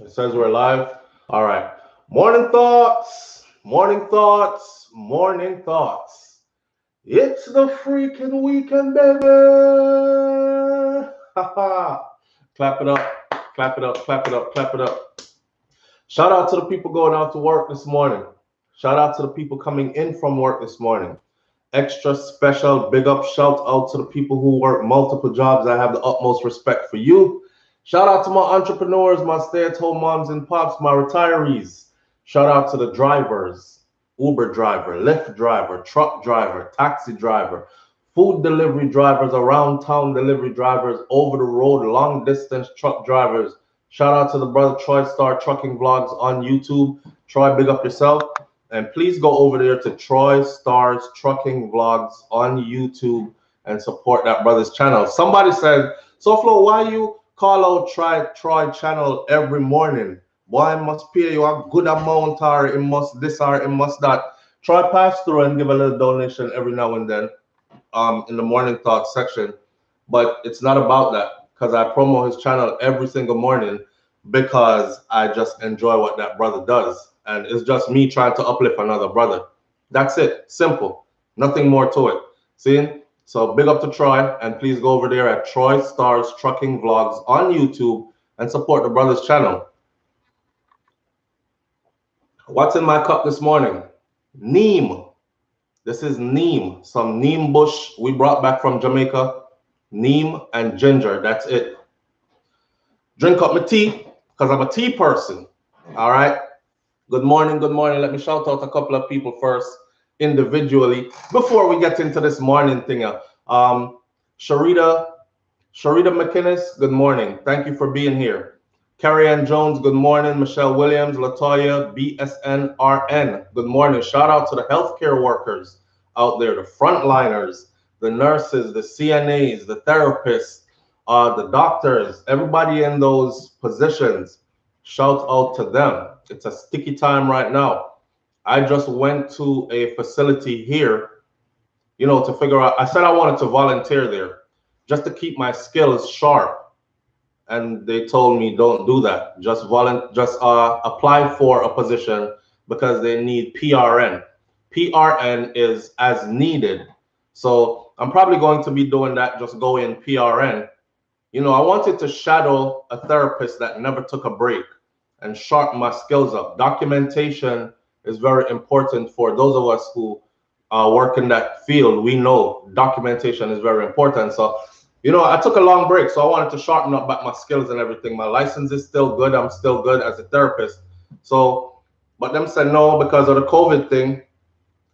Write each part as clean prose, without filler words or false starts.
It says we're live. All right. Morning thoughts. Morning thoughts. Morning thoughts. It's the freaking weekend, baby. Clap it up. Clap it up. Clap it up. Clap it up. Shout out to the people going out to work this morning. Shout out to the people coming in from work this morning. Extra special big up shout out to the people who work multiple jobs. I have the utmost respect for you. Shout out to my entrepreneurs, my stay-at-home moms and pops, my retirees. Shout out to the drivers, Uber driver, Lyft driver, truck driver, taxi driver, food delivery drivers, around town delivery drivers, over the road, long distance truck drivers. Shout out to the brother Troy Star Trucking Vlogs on YouTube. Troy, big up yourself. And please go over there to Troy Stars Trucking Vlogs on YouTube and support that brother's channel. Somebody said, SouFlo, why you call out Troy channel every morning? Why must pay you a good amount or it must this or it must that? Troy pass through and give a little donation every now and then in the morning thoughts section. But it's not about that because I promote his channel every single morning because I just enjoy what that brother does. And it's just me trying to uplift another brother. That's it. Simple. Nothing more to it. See? So big up to Troy. And please go over there at Troy Stars Trucking Vlogs on YouTube and support the brother's channel. What's in my cup this morning? Neem. This is neem. Some neem bush we brought back from Jamaica. Neem and ginger. That's it. Drink up my tea because I'm a tea person. All right. Good morning, good morning. Let me shout out a couple of people first, individually, before we get into this morning thing. Sharita McInnes, good morning. Thank you for being here. Carrie Ann Jones, good morning. Michelle Williams, Latoya, BSNRN, good morning. Shout out to the healthcare workers out there, the frontliners, the nurses, the CNAs, the therapists, the doctors, everybody in those positions. Shout out to them. It's a sticky time right now. I just went to a facility here, to figure out. I said I wanted to volunteer there just to keep my skills sharp. And they told me don't do that. Just apply for a position because they need PRN. PRN is as needed. So I'm probably going to be doing that, just go in PRN. I wanted to shadow a therapist that never took a break and sharpen my skills up. Documentation is very important for those of us who work in that field. We know documentation is very important. So, I took a long break, so I wanted to sharpen up my skills and everything. My license is still good. I'm still good as a therapist. So, but them said no because of the COVID thing.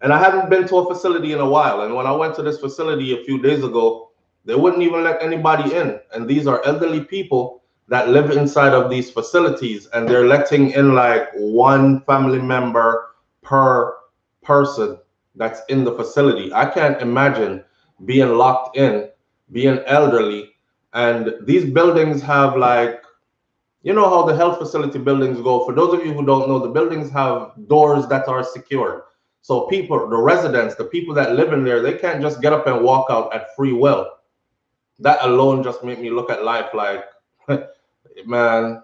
And I hadn't been to a facility in a while. And when I went to this facility a few days ago, they wouldn't even let anybody in. And these are elderly people that live inside of these facilities, and they're letting in like one family member per person that's in the facility. I can't imagine being locked in, being elderly, and these buildings have like, how the health facility buildings go. For those of you who don't know, the buildings have doors that are secured. So people, the residents, the people that live in there, they can't just get up and walk out at free will. That alone just made me look at life like, man,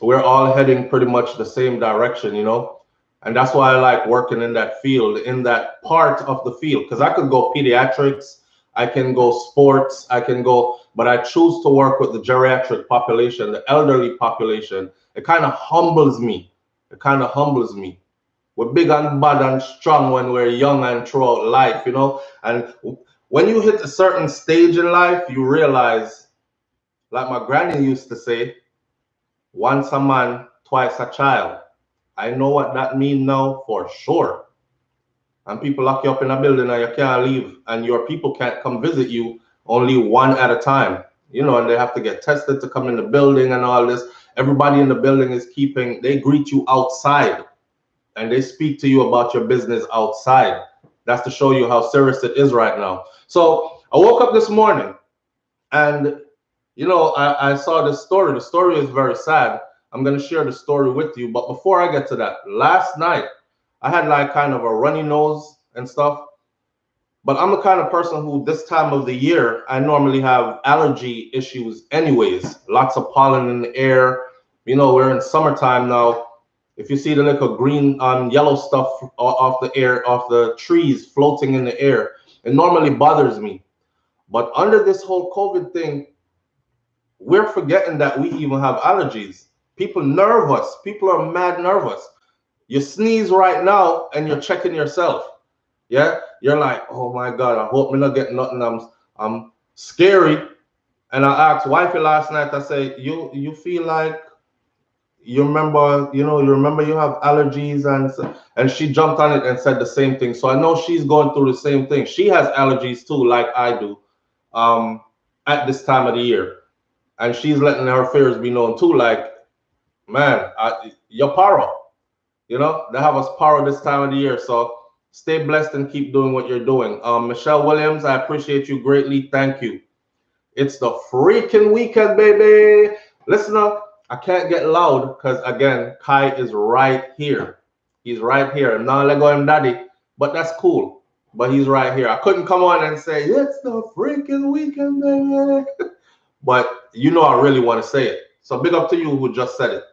we're all heading pretty much the same direction, and that's why I like working in that field, in that part of the field, because I could go pediatrics, I can go sports, but I choose to work with the geriatric population, the elderly population. It kind of humbles me. We're big and bad and strong when we're young and throughout life, and when you hit a certain stage in life, you realize, like my granny used to say, once a man, twice a child. I know what that means now for sure. And people lock you up in a building and you can't leave, and your people can't come visit you, only one at a time. And they have to get tested to come in the building and all this. Everybody in the building they greet you outside and they speak to you about your business outside. That's to show you how serious it is right now. So I woke up this morning and I saw this story. The story is very sad. I'm going to share the story with you. But before I get to that, last night, I had like kind of a runny nose and stuff. But I'm the kind of person who this time of the year, I normally have allergy issues anyways. Lots of pollen in the air. You know, we're in summertime now. If you see the little green yellow stuff off the air, off the trees floating in the air, it normally bothers me. But under this whole COVID thing, we're forgetting that we even have allergies. People nervous. People are mad nervous. You sneeze right now and you're checking yourself. Yeah, you're like, oh my God, I hope me not get nothing. I'm scary. And I asked wifey last night. I say, you feel like you remember, you remember you have allergies, and she jumped on it and said the same thing. So I know she's going through the same thing. She has allergies too, like I do, at this time of the year, and she's letting her fears be known too. Like, man, you're paro. They have us paro this time of the year. So stay blessed and keep doing what you're doing. Michelle Williams, I appreciate you greatly. Thank you. It's the freaking weekend, baby. Listen up. I can't get loud because, again, Kai is right here. He's right here. I'm not let go him daddy, but that's cool. But he's right here. I couldn't come on and say, it's the freaking weekend, baby. But I really want to say it. So big up to you who just said it.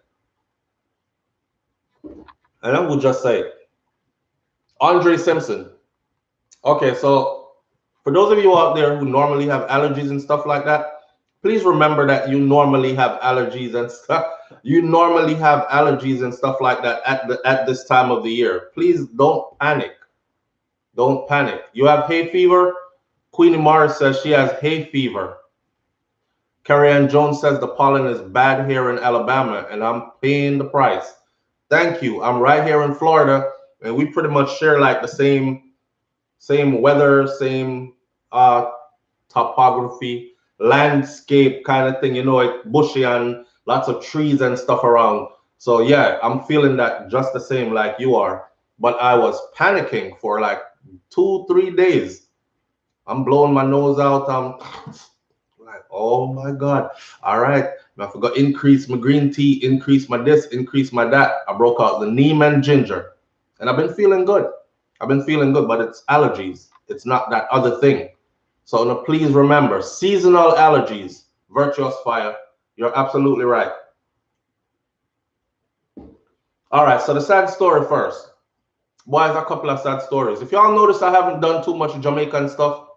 And I will just say, Andre Simpson. Okay, so for those of you out there who normally have allergies and stuff like that, please remember that you normally have allergies and stuff. You normally have allergies and stuff like that at this time of the year. Please don't panic. Don't panic. You have hay fever. Queenie Morris says she has hay fever. Carrie Ann Jones says the pollen is bad here in Alabama, and I'm paying the price. Thank you. I'm right here in Florida, and we pretty much share like the same weather, same topography, landscape kind of thing. It's bushy and lots of trees and stuff around. So yeah, I'm feeling that just the same like you are. But I was panicking for like 2-3 days. I'm blowing my nose out. I'm like, oh my God. All right. I forgot increase my green tea, increase my this, increase my that. I broke out the neem and ginger. And I've been feeling good. I've been feeling good, but it's allergies. It's not that other thing. So now please remember, seasonal allergies, virtuous fire. You're absolutely right. All right, so the sad story first. Boys, a couple of sad stories. If y'all notice, I haven't done too much Jamaican stuff.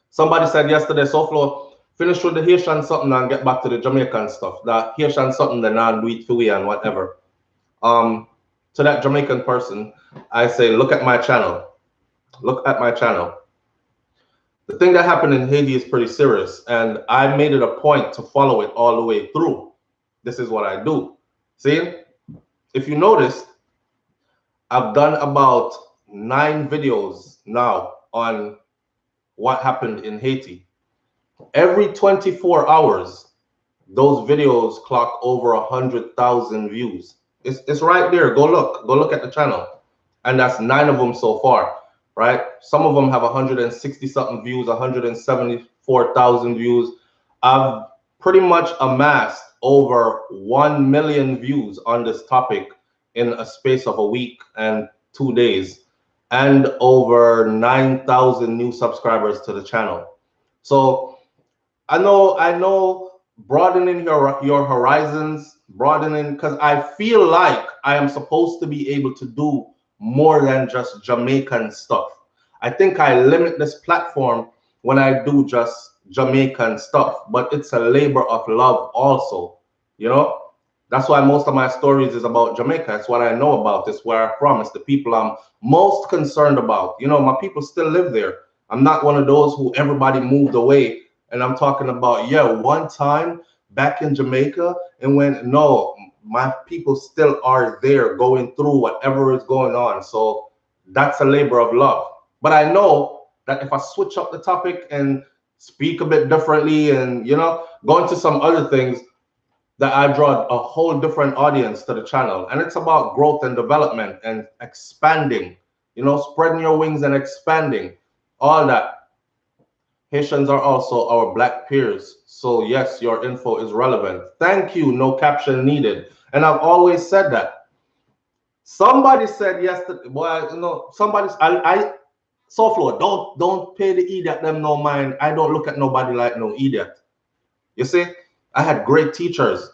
Somebody said yesterday, SouFlo, finish with the Haitian something and get back to the Jamaican stuff. The Haitian something, the non-do it for we and whatever. To that Jamaican person, I say, look at my channel. Look at my channel. The thing that happened in Haiti is pretty serious, and I made it a point to follow it all the way through. This is what I do. See, if you noticed, I've done about 9 videos now on what happened in Haiti. Every 24 hours, those videos clock over 100,000 views. It's right there. Go look at the channel. And that's 9 of them so far, right? Some of them have 160 something views, 174,000 views. I've pretty much amassed over 1 million views on this topic in a space of a week and 2 days, and over 9,000 new subscribers to the channel. So I know broadening your horizons, broadening, because I feel like I am supposed to be able to do more than just Jamaican stuff. I think I limit this platform when I do just Jamaican stuff, but it's a labor of love also, That's why most of my stories is about Jamaica. It's what I know about. It's where I promise the people I'm most concerned about. My people still live there. I'm not one of those who everybody moved away. And I'm talking about, one time back in Jamaica, and no, my people still are there going through whatever is going on. So that's a labor of love. But I know that if I switch up the topic and speak a bit differently and, go into some other things, that I draw a whole different audience to the channel. And it's about growth and development and expanding, spreading your wings and expanding, all that. Haitians are also our Black peers. So yes, your info is relevant. Thank you, no caption needed. And I've always said that. Somebody said yesterday, SouFlo, don't pay the idiot them no mind. I don't look at nobody like no idiot. You see, I had great teachers.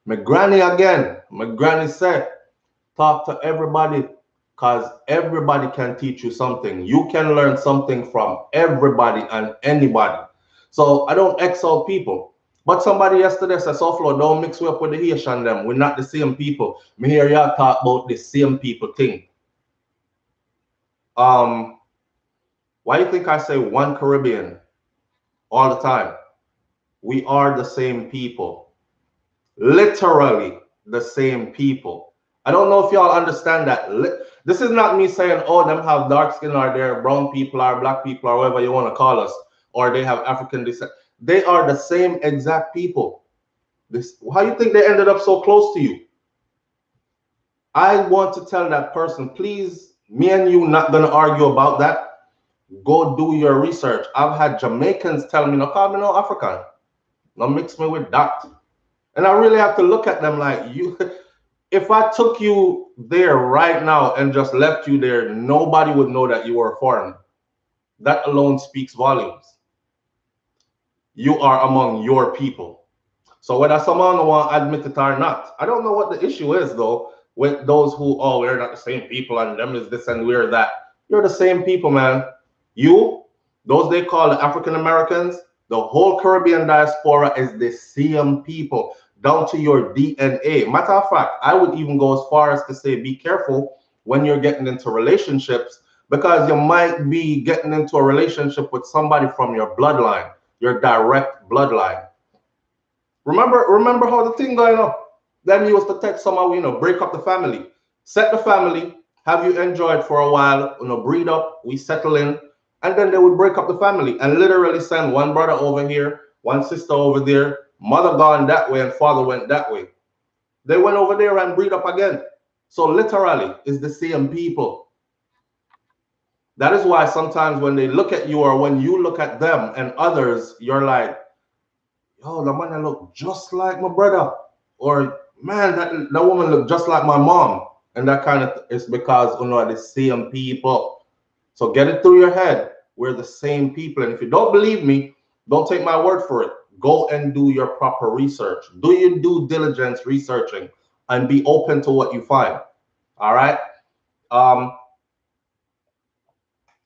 My granny again. My granny said, talk to everybody because everybody can teach you something. You can learn something from everybody and anybody. So I don't excel people. But somebody yesterday said, SouFlo, don't mix me up with the Haitian them. We're not the same people. Me hear y'all talk about the same people thing. Why you think I say one Caribbean all the time? We are the same people. Literally the same people. I don't know if y'all understand that. This is not me saying, oh, them have dark skin or they're brown people or black people or whatever you want to call us, or they have African descent. They are the same exact people. How you think they ended up so close to you? I want to tell that person, please, me and you not going to argue about that. Go do your research. I've had Jamaicans tell me, no, call me no African. No mix me with that. And I really have to look at them like, you. If I took you there right now and just left you there, nobody would know that you were a foreigner. That alone speaks volumes. You are among your people. So whether someone want to admit it or not, I don't know what the issue is though with those who, oh, we're not the same people and them is this and we're that. You're the same people, man. You, those they call the African Americans, the whole Caribbean diaspora is the same people, down to your DNA. Matter of fact, I would even go as far as to say, be careful when you're getting into relationships, because you might be getting into a relationship with somebody from your bloodline, your direct bloodline. Remember how the thing going up? Then you used to text someone, break up the family, set the family, have you enjoyed for a while, breed up, we settle in, and then they would break up the family and literally send one brother over here, one sister over there, mother gone that way and father went that way. They went over there and breed up again. So literally, it's the same people. That is why sometimes when they look at you or when you look at them and others, you're like, yo, the man look just like my brother. Or, man, that woman look just like my mom. And that kind of is because the same people. So get it through your head. We're the same people. And if you don't believe me, don't take my word for it. Go and do your proper research. Do your due diligence researching and be open to what you find. All right.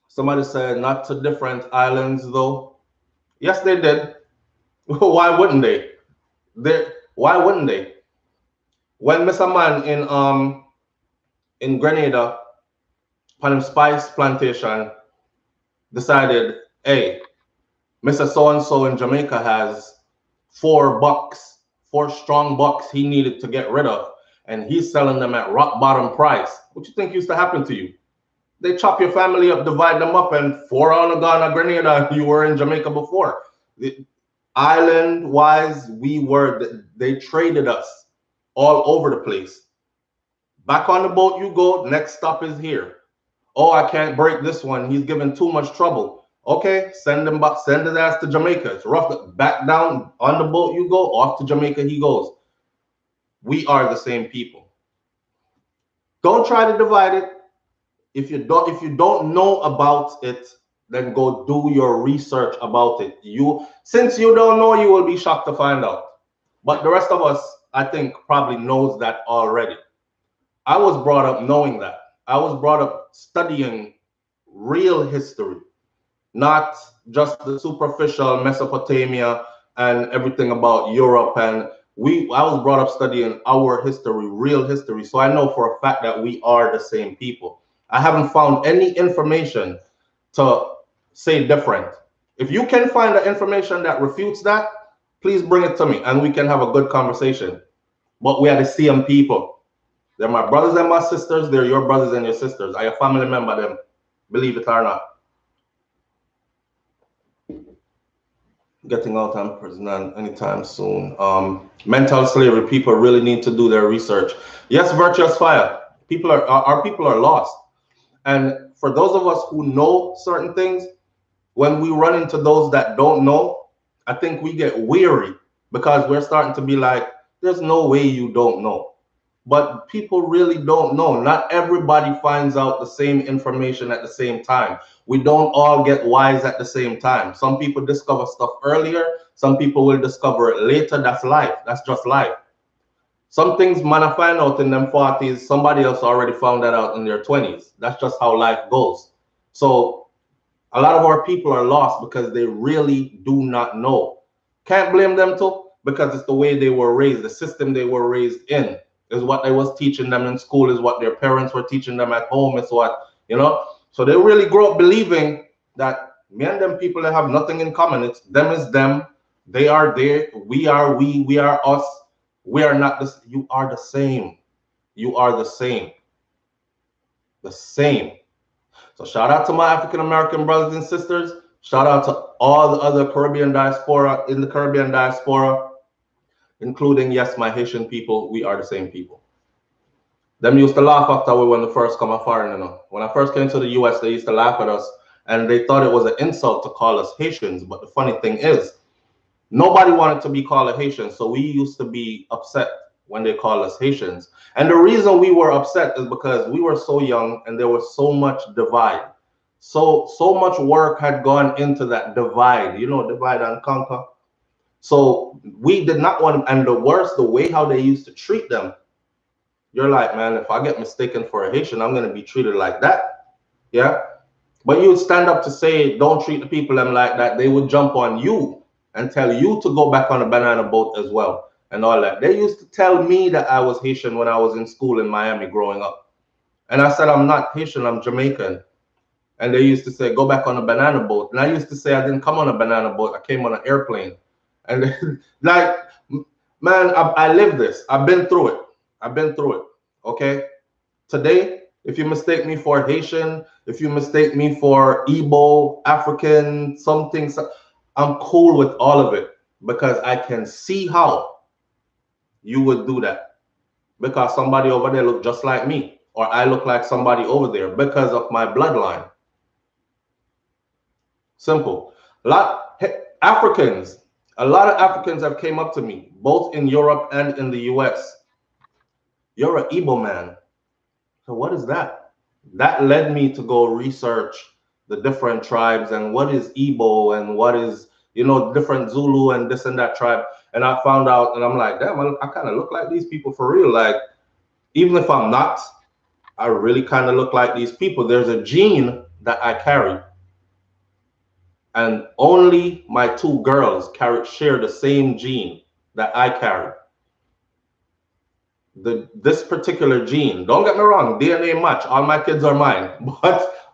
Somebody said not to different islands though. Yes, they did. Why wouldn't they? Why wouldn't they? When Mr. Man in Grenada, on him spice plantation, decided, hey, Mr. So-and-so in Jamaica has 4 bucks, 4 strong bucks he needed to get rid of, and he's selling them at rock bottom price. What you think used to happen to you? They chop your family up, divide them up, and 4 on a Ghana, Grenada, you were in Jamaica before. Island-wise, they traded us all over the place. Back on the boat you go, next stop is here. Oh, I can't break this one. He's giving too much trouble. Okay, send him back, send his ass to Jamaica. It's rough. Back down on the boat you go, off to Jamaica he goes. We are the same people. Don't try to divide it. If you don't know about it, then go do your research about it. Since you don't know, you will be shocked to find out. But the rest of us, I think, probably knows that already. I was brought up knowing that. I was brought up studying real history, not just the superficial Mesopotamia and everything about Europe. And I was brought up studying our history, real history. So I know for a fact that we are the same people. I haven't found any information to say different. If you can find the information that refutes that, please bring it to me and we can have a good conversation. But we are the same people. They're my brothers and my sisters. They're your brothers and your sisters. Are you a family member them? Believe it or not. Getting out of prison anytime soon. Mental slavery. People really need to do their research. Yes, virtuous fire. Our people are lost. And for those of us who know certain things, when we run into those that don't know, I think we get weary because we're starting to be like, there's no way you don't know. But people really don't know. Not everybody finds out the same information at the same time. We don't all get wise at the same time. Some people discover stuff earlier. Some people will discover it later. That's life. That's just life. Some things man I find out in them 40s, somebody else already found that out in their 20s. That's just how life goes. So a lot of our people are lost because they really do not know. Can't blame them too, because it's the way they were raised, the system they were raised in is what they was teaching them in school, is what their parents were teaching them at home, is what, you know. So they really grow up believing that me and them people, they have nothing in common. It's them is them, they are they, we are we are us. We are not this. You are the same. You are the same. The same. So shout out to my African American brothers and sisters. Shout out to all the other Caribbean diaspora, in the Caribbean diaspora, including, yes, my Haitian people. We are the same people. Them used to laugh after we when the first come a foreign, you know. When I first came to the US, they used to laugh at us and they thought it was an insult to call us Haitians. But the funny thing is, nobody wanted to be called a Haitian. So we used to be upset when they call us Haitians. And the reason we were upset is because we were so young and there was so much divide. So much work had gone into that divide, you know, divide and conquer. So we did not want, and the worst, the way how they used to treat them, you're like, man, if I get mistaken for a Haitian, I'm going to be treated like that. Yeah. But you would stand up to say, don't treat the people them like that. They would jump on you and tell you to go back on a banana boat as well and all that. They used to tell me that I was Haitian when I was in school in Miami growing up. And I said, I'm not Haitian, I'm Jamaican. And they used to say, go back on a banana boat. And I used to say, I didn't come on a banana boat. I came on an airplane. And like, man, I lived this. I've been through it. I've been through it. Okay. Today, if you mistake me for Haitian, if you mistake me for Igbo, African, something, I'm cool with all of it because I can see how you would do that. Because somebody over there look just like me, or I look like somebody over there because of my bloodline. Simple. A lot of Africans have came up to me, both in Europe and in the US. You're an Igbo man. So what is that? That led me to go research the different tribes and what is Igbo and what is, you know, different Zulu and this and that tribe. And I found out, and I'm like, damn, I kind of look like these people for real. Like, even if I'm not, I really kind of look like these people. There's a gene that I carry. And only my two girls share the same gene that I carry. This particular gene, don't get me wrong, DNA match, all my kids are mine,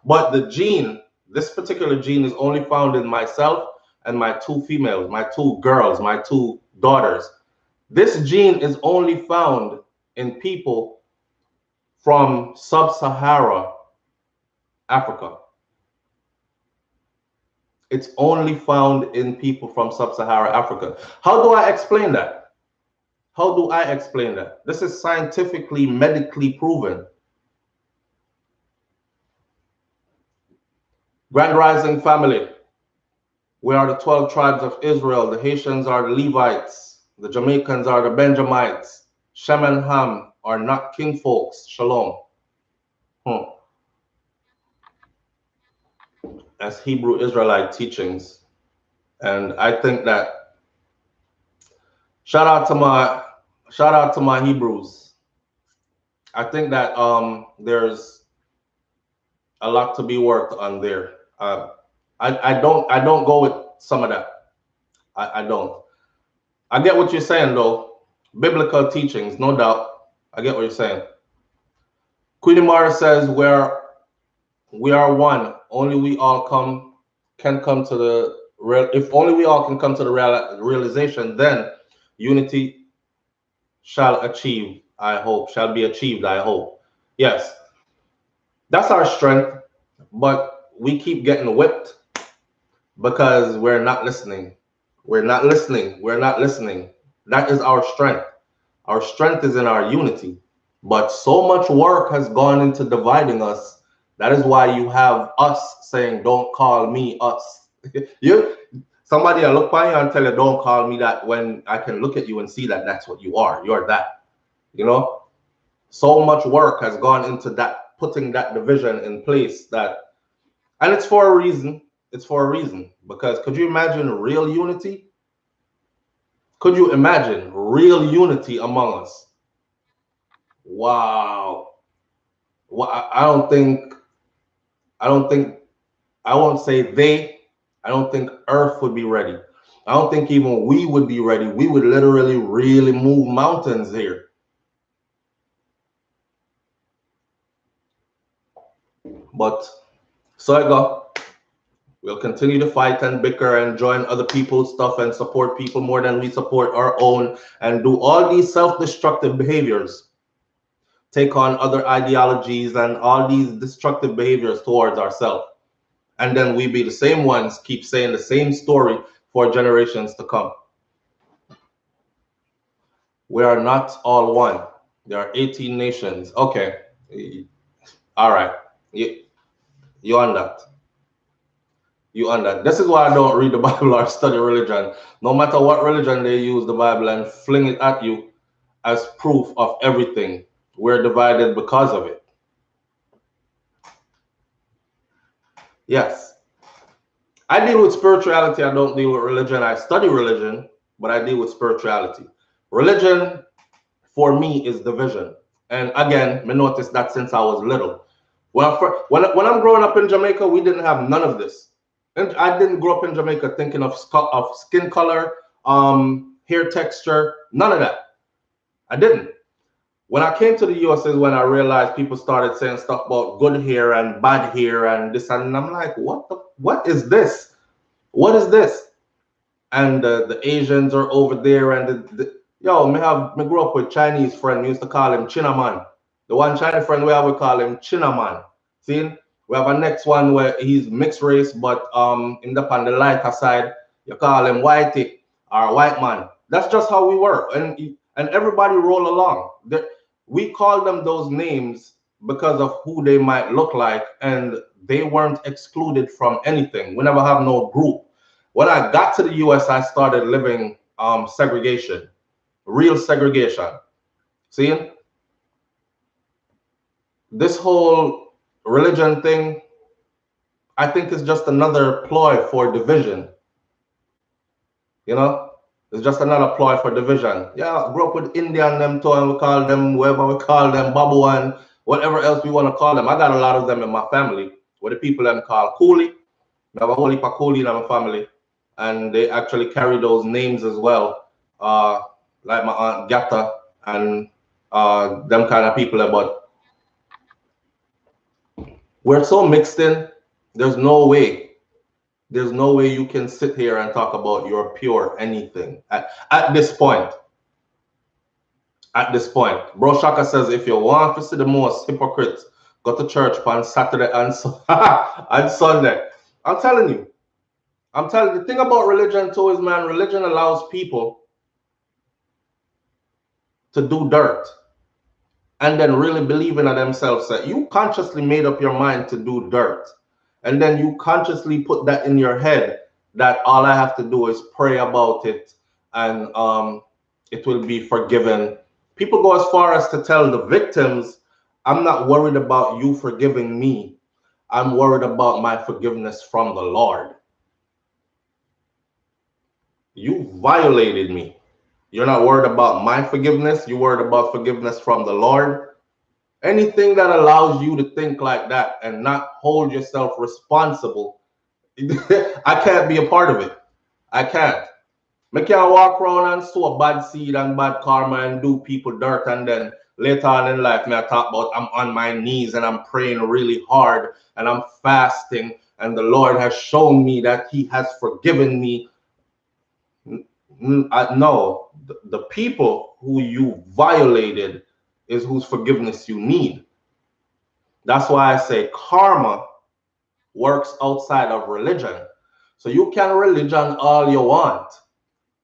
but the gene, this particular gene is only found in myself and my two females, my two girls, my two daughters. This gene is only found in people from sub-Sahara Africa. It's only found in people from sub-Sahara Africa. How do I explain that? How do I explain that? This is scientifically, medically proven. Grand Rising family. We are the 12 tribes of Israel. The Haitians are the Levites. The Jamaicans are the Benjamites. Shem and Ham are not king folks. Shalom. As Hebrew Israelite teachings. And I think that shout out to my Hebrews. I think that there's a lot to be worked on there. I don't go with some of that. I don't. I get what you're saying though. Biblical teachings, no doubt. I get what you're saying. Queenie Mara says we are one. Only we all can come to the real. If only we all can come to the realization, then unity shall achieve. I hope shall be achieved. I hope. Yes, that's our strength. But we keep getting whipped because we're not listening. We're not listening. We're not listening. That is our strength. Our strength is in our unity. But so much work has gone into dividing us. That is why you have us saying, don't call me us. Somebody will look by you and tell you, don't call me that, when I can look at you and see that that's what you are. You're that. You know? So much work has gone into that, putting that division in place, that, and it's for a reason. It's for a reason. Because could you imagine real unity? Could you imagine real unity among us? Wow. Well, I don't think, I won't say they, I don't think Earth would be ready. I don't think even we would be ready. We would literally really move mountains here. But so I go. We'll continue to fight and bicker and join other people's stuff and support people more than we support our own and do all these self-destructive behaviors, take on other ideologies and all these destructive behaviors towards ourselves. And then we be the same ones, keep saying the same story for generations to come. We are not all one. There are 18 nations. Okay. All right. You on that. You on that. This is why I don't read the Bible or study religion. No matter what religion they use the Bible and fling it at you as proof of everything. We're divided because of it. Yes. I deal with spirituality. I don't deal with religion. I study religion, but I deal with spirituality. Religion, for me, is division. And again, I noticed that since I was little. When I'm growing up in Jamaica, we didn't have none of this. And I didn't grow up in Jamaica thinking of skin color, hair texture, none of that. I didn't. When I came to the US is when I realized people started saying stuff about good hair and bad hair and this, and I'm like, what is this? What is this? And the Asians are over there, and me grew up with Chinese friend. We used to call him Chinaman. The one Chinese friend we have, we call him Chinaman. See, we have a next one where he's mixed race, but in the on the lighter side, you call him whitey or white man. That's just how we were, and everybody roll along. We call them those names because of who they might look like, and they weren't excluded from anything. We never have no group. When I got to the US, I started living segregation, real segregation. See, this whole religion thing, I think is just another ploy for division. You know, it's just another ploy for division. Yeah, I grew up with Indian them too, and we call them whatever we call them, Babu and whatever else we want to call them. I got a lot of them in my family. What the people them call Coolie. I have a whole heap of Coolie in my family, and they actually carry those names as well. Like my aunt Gata and them kind of people. But we're so mixed in. There's no way. There's no way you can sit here and talk about your pure anything at this point. At this point, Bro Shaka says if you want to see the most hypocrites, go to church on Saturday and and Sunday. I'm telling you. The thing about religion too is, man, religion allows people to do dirt and then really believe in themselves that you consciously made up your mind to do dirt. And then you consciously put that in your head that all I have to do is pray about it and it will be forgiven. People go as far as to tell the victims, I'm not worried about you forgiving me. I'm worried about my forgiveness from the Lord. You violated me. You're not worried about my forgiveness. You're worried about forgiveness from the Lord. Anything that allows you to think like that and not hold yourself responsible, I can't be a part of it. I can't. I can't walk around and sow bad seed and bad karma and do people dirt, and then later on in life, I talk about I'm on my knees and I'm praying really hard and I'm fasting and the Lord has shown me that He has forgiven me. No, the people who you violated is whose forgiveness you need. That's why I say karma works outside of religion. So you can religion all you want.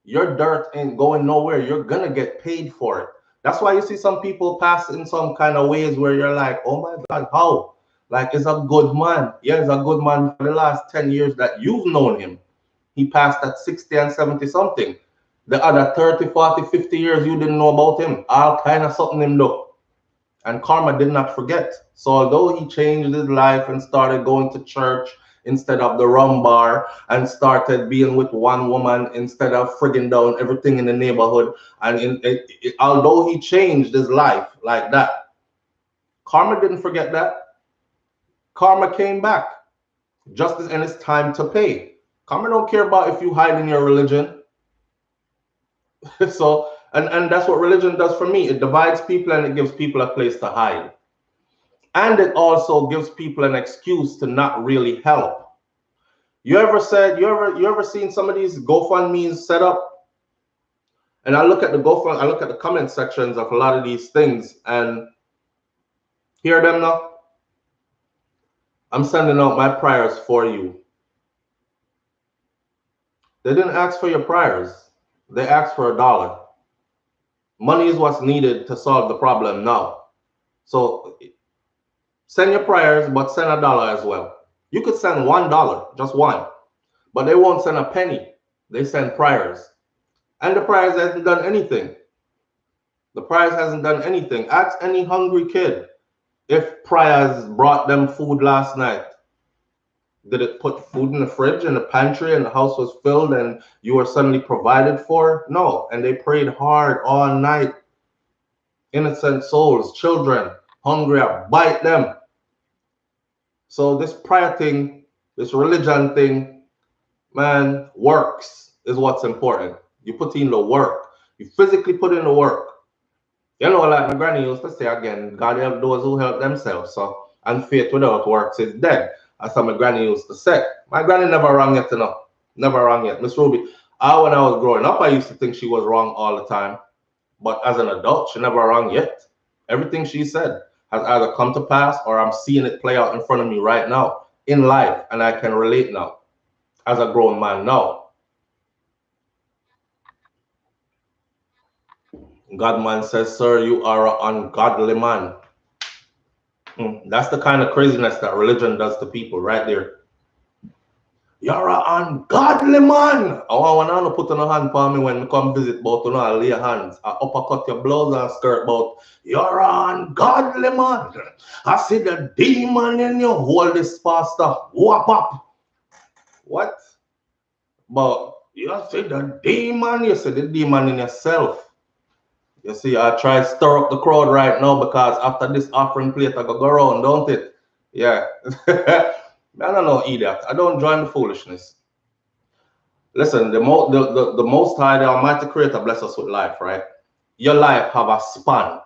Your dirt ain't going nowhere. You're gonna get paid for it. That's why you see some people pass in some kind of ways where you're like, oh my God, how? Like, he's a good man. Yeah, he's a good man for the last 10 years that you've known him. He passed at 60 and 70 something. The other 30, 40, 50 years you didn't know about him. All kind of something him do. And karma did not forget. So although he changed his life and started going to church instead of the rum bar, and started being with one woman instead of frigging down everything in the neighborhood. And although he changed his life like that, karma didn't forget that. Karma came back. Justice, and it's time to pay. Karma don't care about if you hide in your religion. So, and that's what religion does for me. It divides people and it gives people a place to hide. And it also gives people an excuse to not really help. You ever seen some of these GoFundMes set up? And I look at the comment sections of a lot of these things and hear them now. I'm sending out my prayers for you. They didn't ask for your prayers. They asked for $1. Money is what's needed to solve the problem now. So send your prayers, but send $1 as well. You could send $1, just one, but they won't send a penny. They send prayers. And the prayers hasn't done anything. The prayers hasn't done anything. Ask any hungry kid if prayers brought them food last night. Did it put food in the fridge, in the pantry, and the house was filled and you were suddenly provided for? No. And they prayed hard all night. Innocent souls, children, hungry, bite them. So this prayer thing, this religion thing, man, works is what's important. You put in the work. You physically put in the work. You know, like my granny used to say again, God help those who help themselves. So, and faith without works is dead. That's how my granny used to say. My granny never wrong yet, you know. Never wrong yet. Miss Ruby, when I was growing up, I used to think she was wrong all the time. But as an adult, she never wrong yet. Everything she said has either come to pass or I'm seeing it play out in front of me right now in life. And I can relate now as a grown man now. Godman says, sir, you are an ungodly man. That's the kind of craziness that religion does to people right there. You're an ungodly man. I want to put on a hand for me when you come visit, but you know, lay hands. I uppercut your blouse and skirt, but you're an ungodly man. I see the demon in you. Hold this pastor. Whop up. What? But you see the demon. You see the demon in yourself. You see, I try to stir up the crowd right now because after this offering plate, I go around, don't it? Yeah. I don't know, idiot. I don't join the foolishness. Listen, the Most High, the Almighty Creator, bless us with life, right? Your life have a span.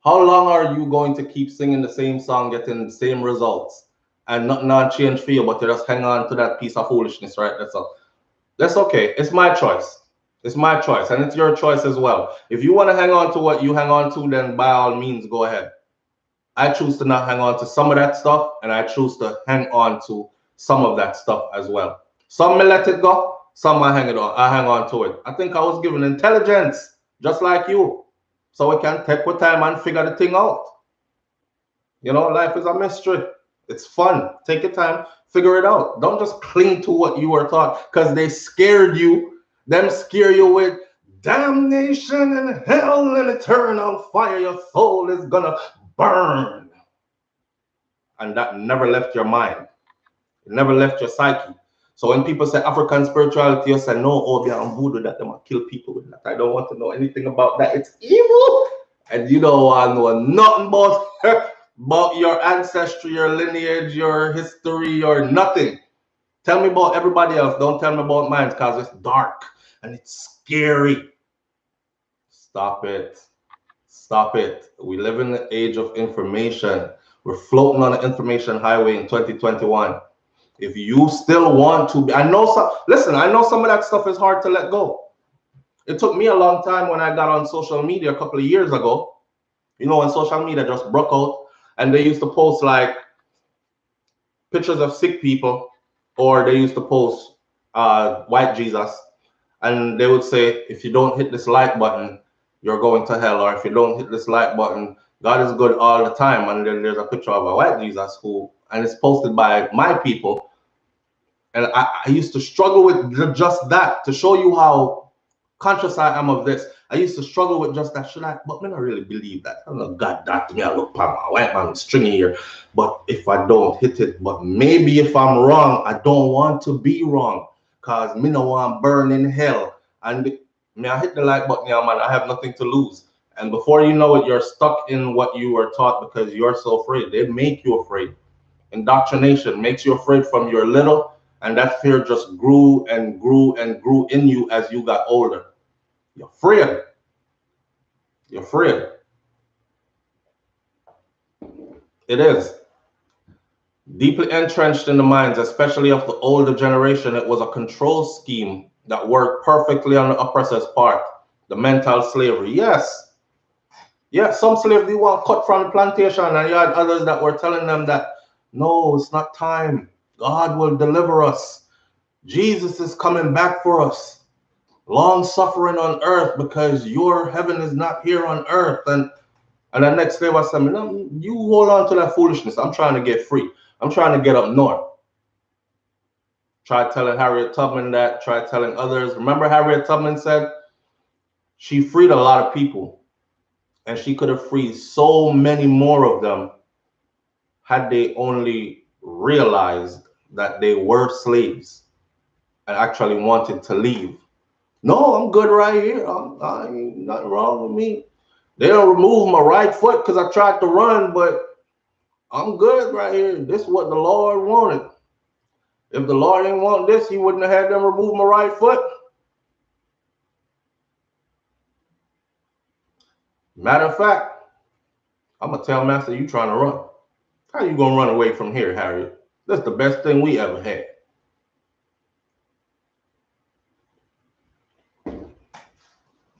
How long are you going to keep singing the same song, getting the same results, and not change for you, but you just hang on to that piece of foolishness, right? That's okay. It's my choice. It's my choice, and it's your choice as well. If you want to hang on to what you hang on to, then by all means, go ahead. I choose to not hang on to some of that stuff, and I choose to hang on to some of that stuff as well. Some may let it go, some I hang on to it. I think I was given intelligence, just like you, so we can take our time and figure the thing out. You know, life is a mystery. It's fun. Take your time, figure it out. Don't just cling to what you were taught because they scared you. Them scare you with damnation and hell and eternal fire. Your soul is gonna burn. And that never left your mind. It never left your psyche. So when people say African spirituality, you say, no, Obia and Voodoo, that they might kill people with that. I don't want to know anything about that. It's evil. And you don't want to know nothing about your ancestry, your lineage, your history, your nothing. Tell me about everybody else. Don't tell me about mine because it's dark and it's scary. Stop it. Stop it. We live in the age of information. We're floating on the information highway in 2021. If you still want to be, I know some of that stuff is hard to let go. It took me a long time when I got on social media a couple of years ago. You know, when social media just broke out and they used to post like pictures of sick people, or they used to post white Jesus, and they would say, if you don't hit this like button, you're going to hell, or if you don't hit this like button, God is good all the time. And then there's a picture of a white Jesus and it's posted by my people. And I used to struggle with just that, to show you how conscious I am of this. I used to struggle with just that. Should I? But me not really believe that. I don't know, God, that me, I look palm, my white man stringy here. But if I don't hit it, but maybe if I'm wrong, I don't want to be wrong. Cause me no want burn in hell. And me, I hit the like button, yeah, man. I have nothing to lose. And before you know it, you're stuck in what you were taught because you're so afraid. They make you afraid. Indoctrination makes you afraid from your little, and that fear just grew and grew and grew in you as you got older. You're afraid. You're afraid. It is. Deeply entrenched in the minds, especially of the older generation, it was a control scheme that worked perfectly on the oppressor's part. The mental slavery. Yes. Yeah, some slaves were cut from the plantation, and you had others that were telling them that, no, it's not time. God will deliver us. Jesus is coming back for us. Long suffering on earth because your heaven is not here on earth. And the next day was saying, no, you hold on to that foolishness. I'm trying to get free. I'm trying to get up north. Try telling Harriet Tubman that. Try telling others. Remember Harriet Tubman said she freed a lot of people. And she could have freed so many more of them had they only realized that they were slaves and actually wanted to leave. No, I'm good right here. I ain't nothing wrong with me. They don't remove my right foot because I tried to run, but I'm good right here. This is what the Lord wanted. If the Lord didn't want this, he wouldn't have had them remove my right foot. Matter of fact, I'm going to tell Master, you trying to run. How you going to run away from here, Harriet? That's the best thing we ever had.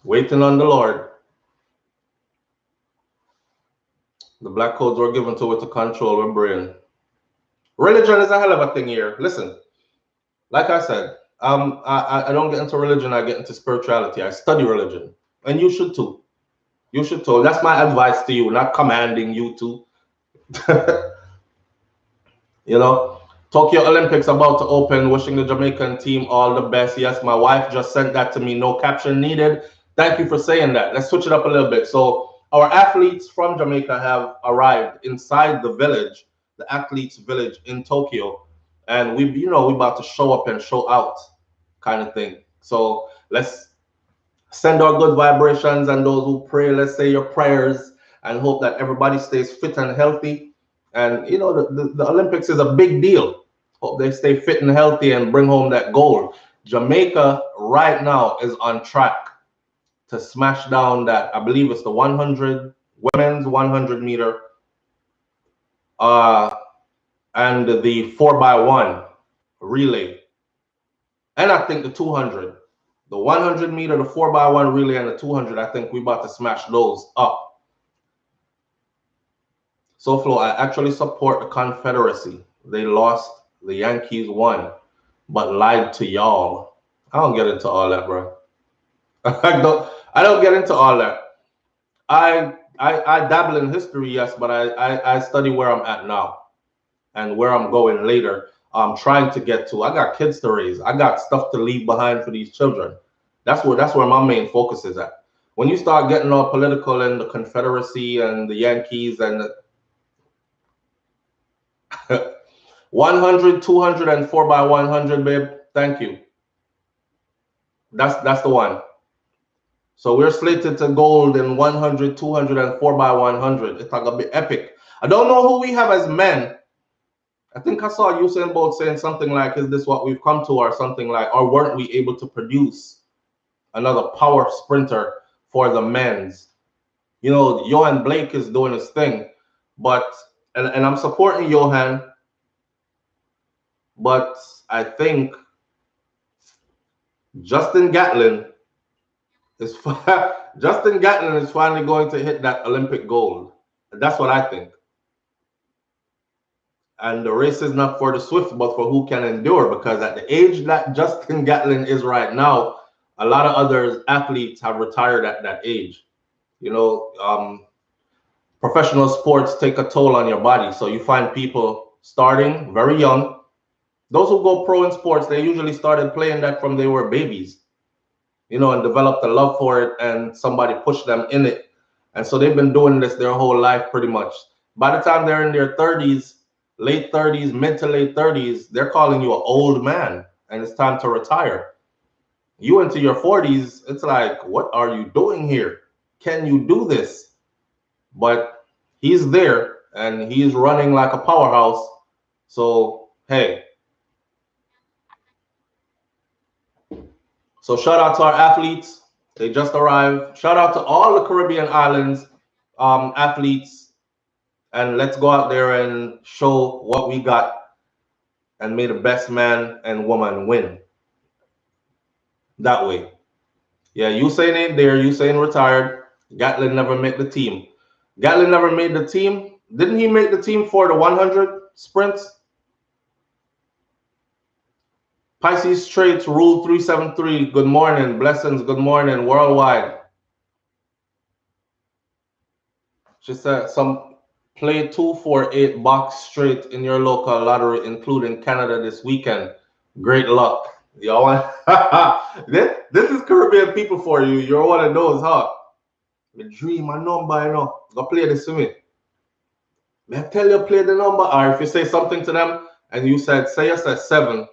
Waiting on the Lord. The black codes were given to it to control our brain. Religion is a hell of a thing here. Listen, like I said, I don't get into religion. I get into spirituality. I study religion. And you should too. You should too. That's my advice to you, not commanding you to. You know, Tokyo Olympics about to open. Wishing the Jamaican team all the best. Yes, my wife just sent that to me. No caption needed. Thank you for saying that. Let's switch it up a little bit. So our athletes from Jamaica have arrived inside the village, the athletes village in Tokyo. And we're about to show up and show out kind of thing. So let's send our good vibrations, and those who pray, let's say your prayers and hope that everybody stays fit and healthy. And the Olympics is a big deal. Hope they stay fit and healthy and bring home that gold. Jamaica right now is on track to smash down that, I believe it's the 100 women's 100 meter and the 4x1 relay. And I think the 200. The 100 meter, the 4x1 relay, and the 200, I think we're about to smash those up. SouFLo, I actually support the Confederacy. They lost, the Yankees won, but lied to y'all. I don't get into all that, bro. I don't get into all that. I dabble in history, yes, but I study where I'm at now and where I'm going later. I'm trying to get to. I got kids to raise. I got stuff to leave behind for these children. That's where my main focus is at. When you start getting all political and the Confederacy and the Yankees and the 100, 200, and 4x100, babe, thank you. That's the one. So we're slated to gold in 100, 200, and 4x100. It's gonna be epic. I don't know who we have as men. I think I saw Usain Bolt saying something like, is this what we've come to, or something like, or weren't we able to produce another power sprinter for the men's? Johan Blake is doing his thing, but and I'm supporting Johan, but I think Justin Gatlin is finally going to hit that Olympic gold. That's what I think. And the race is not for the swift, but for who can endure, because at the age that Justin Gatlin is right now, a lot of other athletes have retired at that age. Professional sports take a toll on your body. So you find people starting very young. Those who go pro in sports, they usually started playing that from they were babies. and developed a love for it, and somebody pushed them in it. And so they've been doing this their whole life pretty much. By the time they're in their 30s, late 30s, mid to late 30s, they're calling you an old man and it's time to retire. You into your 40s, it's like, what are you doing here? Can you do this? But he's there and he's running like a powerhouse. So, hey. So shout out to our athletes. They just arrived. Shout out to all the Caribbean islands athletes. And let's go out there and show what we got. And may the best man and woman win. That way. Yeah, Usain ain't there. Usain retired. Gatlin never made the team. Gatlin never made the team. Didn't he make the team for the 100 sprints? Pisces Straits, Rule 373. Good morning. Blessings. Good morning. Worldwide. She said some play 248 box straight in your local lottery, including Canada this weekend. Great luck. Y'all want this is Caribbean people for you. You're one of those, huh? Me dream my number, Go play this with me. May I tell you play the number? Or if you say something to them and you said, say you said 7.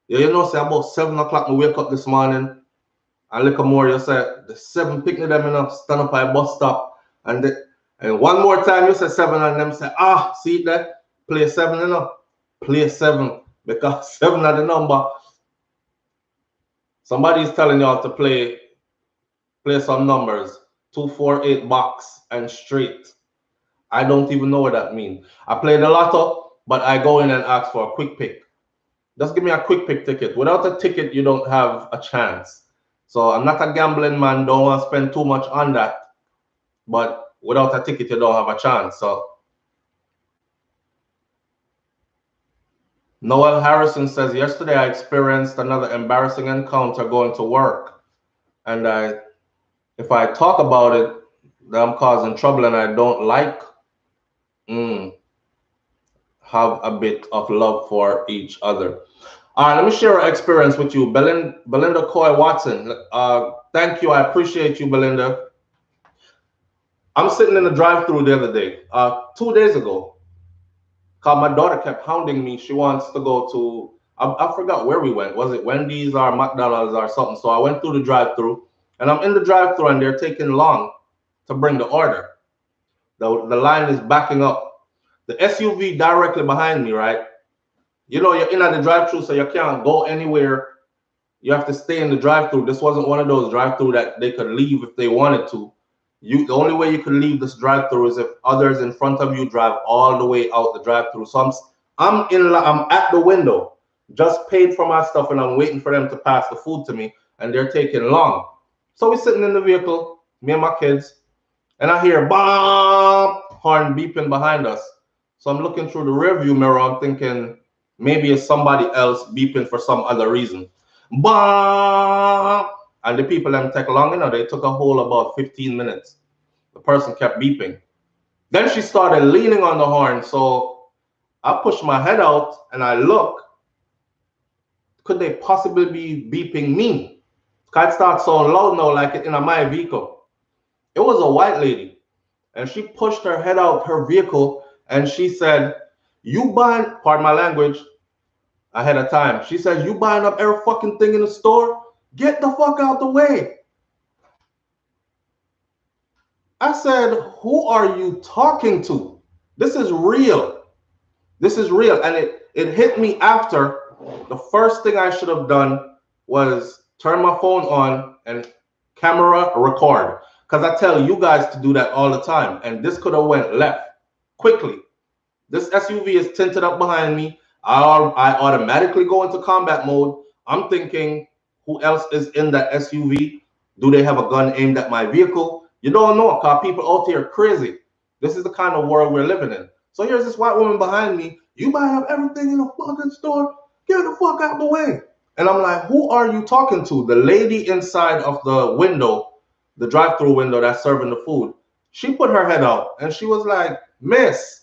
Yeah, say about 7 o'clock I wake up this morning and look more, you say the 7 picnic them, stand up at a bus stop and one more time you say 7 and them say, see that? Play 7, Play 7 because 7 are the number. Somebody is telling y'all to play some numbers, 248 box and straight. I don't even know what that means. I play the lotto, but I go in and ask for a quick pick. Just give me a quick pick ticket. Without a ticket, you don't have a chance. So I'm not a gambling man. Don't want to spend too much on that. But without a ticket, you don't have a chance. So Noel Harrison says, yesterday I experienced another embarrassing encounter going to work. And if I talk about it, that I'm causing trouble and I don't like, have a bit of love for each other. All right, let me share an experience with you. Belinda Coy Watson. Thank you. I appreciate you, Belinda. I'm sitting in the drive-thru the other day, 2 days ago, because my daughter kept hounding me. She wants to go to, I forgot where we went. Was it Wendy's or McDonald's or something? So I went through the drive-thru, and I'm in the drive-thru, and they're taking long to bring the order. The line is backing up. The SUV directly behind me, right? You're in at the drive-thru, so you can't go anywhere. You have to stay in the drive-thru. This wasn't one of those drive-thru that they could leave if they wanted to. The only way you could leave this drive-thru is if others in front of you drive all the way out the drive-thru. So I'm at the window, just paid for my stuff, and I'm waiting for them to pass the food to me, and they're taking long. So we're sitting in the vehicle, me and my kids, and I hear bomb horn beeping behind us. So I'm looking through the rearview mirror. I'm thinking maybe it's somebody else beeping for some other reason. Bomb! And the people them take long, they took a whole about 15 minutes. The person kept beeping. Then she started leaning on the horn. So I pushed my head out and I look. Could they possibly be beeping me? Because it starts so loud now, like it in my vehicle. It was a white lady. And she pushed her head out her vehicle and she said, you buying, pardon my language, ahead of time. She said, you buying up every fucking thing in the store? Get the fuck out the way. I said, who are you talking to? This is real. This is real. And it hit me after. The first thing I should have done was turn my phone on and camera record. Because I tell you guys to do that all the time. And this could have went left quickly. This SUV is tinted up behind me. I automatically go into combat mode. I'm thinking, who else is in that SUV? Do they have a gun aimed at my vehicle? You don't know, because people out here are crazy. This is the kind of world we're living in. So here's this white woman behind me. You buying up everything in the fucking store? Get the fuck out the way. And I'm like, who are you talking to? The lady inside of the window, the drive-thru window that's serving the food. She put her head out and she was like, Miss.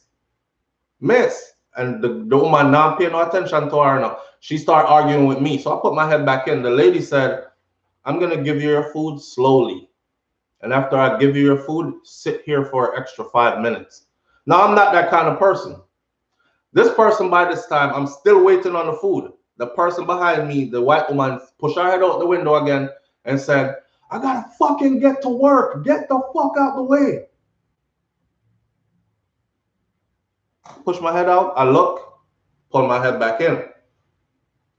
And the woman not paying no attention to her now. She started arguing with me. So I put my head back in. The lady said, I'm going to give you your food slowly. And after I give you your food, sit here for an extra 5 minutes. Now, I'm not that kind of person. This person, by this time, I'm still waiting on the food. The person behind me, the white woman, pushed her head out the window again and said, I gotta fucking get to work. Get the fuck out the way. Push my head out. I look, pull my head back in.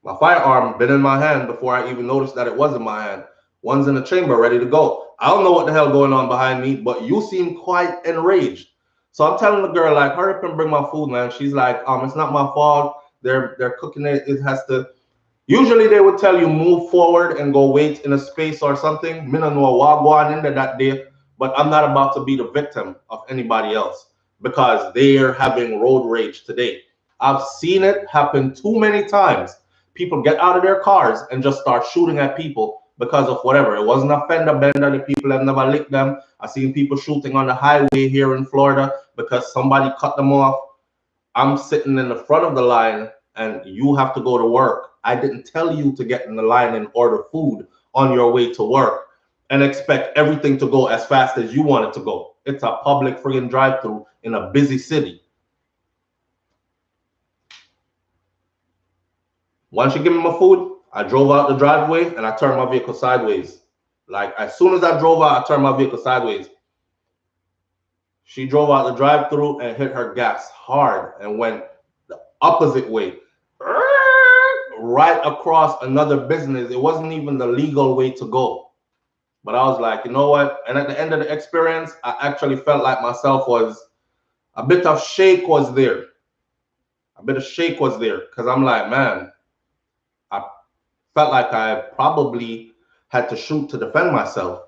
My firearm been in my hand before I even noticed that it was in my hand. One's in the chamber ready to go. I don't know what the hell going on behind me, but you seem quite enraged. So I'm telling the girl, like, hurry up and bring my food, man. She's like, it's not my fault. They're cooking it. It has to. Usually they would tell you move forward and go wait in a space or something. Me no know what going in there that day, but I'm not about to be the victim of anybody else because they're having road rage today. I've seen it happen too many times. People get out of their cars and just start shooting at people because of whatever. It wasn't a fender bender. The people have never licked them. I've seen people shooting on the highway here in Florida because somebody cut them off. I'm sitting in the front of the line and you have to go to work. I didn't tell you to get in the line and order food on your way to work and expect everything to go as fast as you want it to go. It's a public friggin' drive-through in a busy city. Once you give me my food, I drove out the driveway and I turned my vehicle sideways. Like, as soon as I drove out, I turned my vehicle sideways. She drove out the drive-through and hit her gas hard and went the opposite way, right across another business. It wasn't even the legal way to go. But I was like, you know what? And at the end of the experience, I actually felt like myself was a bit of shake was there. A bit of shake was there because I'm like, man, I felt like I probably had to shoot to defend myself,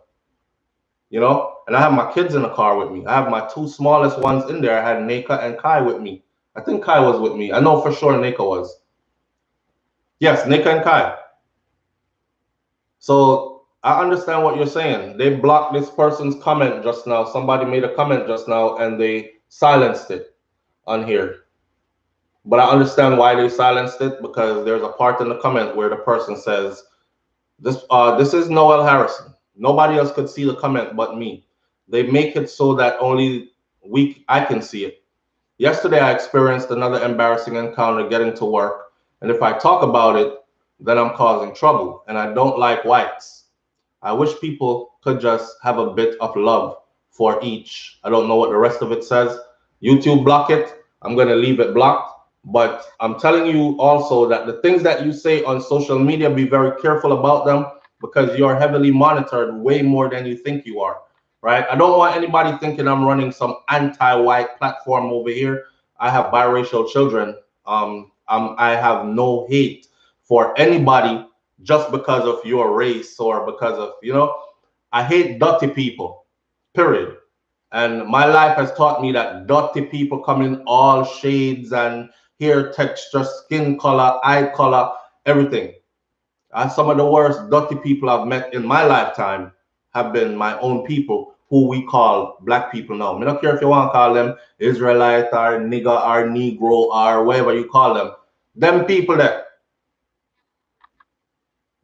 you know? And I have my kids in the car with me. I have my two smallest ones in there. I had Nika and Kai with me. I think Kai was with me. I know for sure Nika was. Yes, Nika and Kai. So I understand what you're saying. They blocked this person's comment just now. Somebody made a comment just now and they silenced it on here. But I understand why they silenced it because there's a part in the comment where the person says, this is Noel Harrison. Nobody else could see the comment but me. They make it so that only I can see it. Yesterday, I experienced another embarrassing encounter getting to work. And if I talk about it, then I'm causing trouble. And I don't like whites. I wish people could just have a bit of love for each. I don't know what the rest of it says. YouTube block it. I'm going to leave it blocked. But I'm telling you also that the things that you say on social media, be very careful about them because you're heavily monitored way more than you think you are, right? I don't want anybody thinking I'm running some anti-white platform over here. I have biracial children. I have no hate for anybody just because of your race or because of, you know, I hate dirty people, period. And my life has taught me that dirty people come in all shades and hair texture, skin color, eye color, everything. Some of the worst dirty people I've met in my lifetime have been my own people, who we call black people now. I don't care if you want to call them Israelite or nigger or Negro or whatever you call them. Them people there.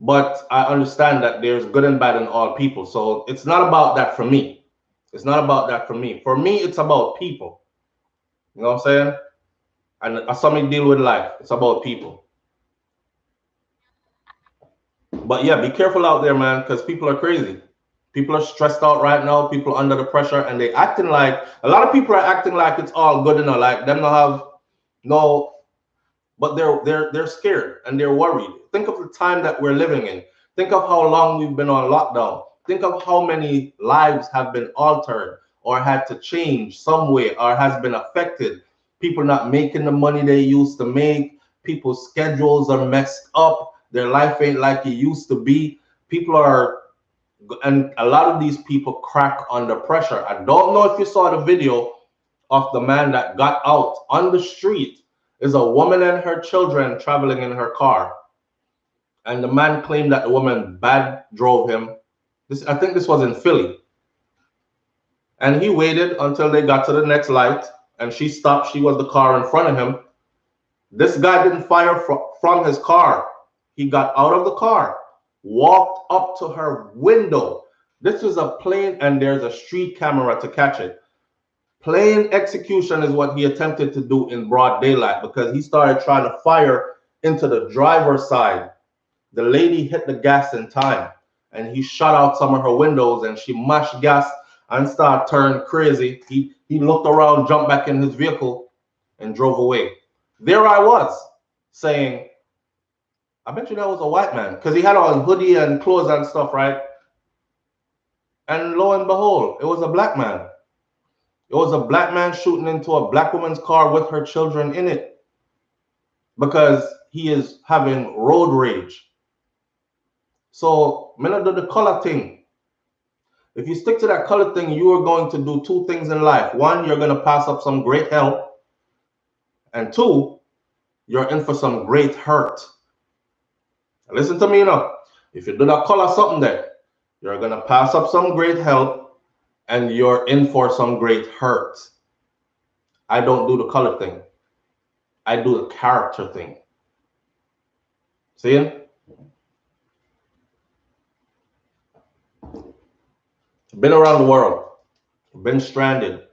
But I understand that there's good and bad in all people. So it's not about that for me. It's not about that for me. For me, it's about people. You know what I'm saying? And as something deal with life, it's about people. But yeah, be careful out there, man, because people are crazy. People are stressed out right now. People are under the pressure, and they acting like a lot of people are acting like it's all good and all like them not have no, but they're scared and they're worried. Think of the time that we're living in. Think of how long we've been on lockdown. Think of how many lives have been altered or had to change some way or has been affected. People not making the money they used to make. People's schedules are messed up. Their life ain't like it used to be. People are, and a lot of these people crack under pressure. I don't know if you saw the video of the man that got out on the street. Is a woman and her children traveling in her car. And the man claimed that the woman bad drove him. I think this was in Philly. And he waited until they got to the next light and she stopped. She was the car in front of him. This guy didn't fire from his car. He got out of the car, walked up to her window. This was a plain, and there's a street camera to catch it. Plain execution is what he attempted to do in broad daylight, because he started trying to fire into the driver's side. The lady hit the gas in time, and he shot out some of her windows, and she mashed gas and started turning crazy. He looked around, jumped back in his vehicle, and drove away. There I was saying, I bet you that was a white man, because he had on hoodie and clothes and stuff, right? And lo and behold, it was a black man. It was a black man shooting into a black woman's car with her children in it, because he is having road rage. So, I'm gonna do the color thing. If you stick to that color thing, you are going to do two things in life. One, you're going to pass up some great help. And two, you're in for some great hurt. Listen to me now. If you do that color something there, you're going to pass up some great help and you're in for some great hurt. I don't do the color thing. I do the character thing. See? Been around the world. Been stranded.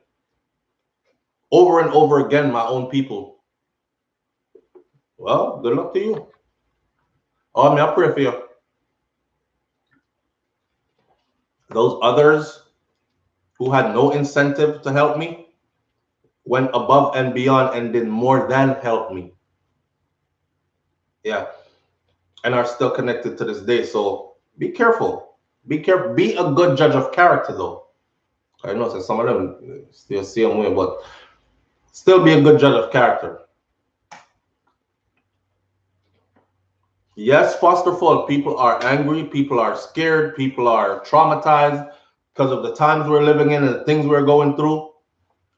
Over and over again, my own people. Well, good luck to you. Oh, may I pray for you. Those others who had no incentive to help me went above and beyond and did more than help me. Yeah. And are still connected to this day. So be careful. Be careful. Be a good judge of character, though. I know so some of them still see them way, but still be a good judge of character. Yes, foster fault. People are angry. People are scared. People are traumatized because of the times we're living in and the things we're going through.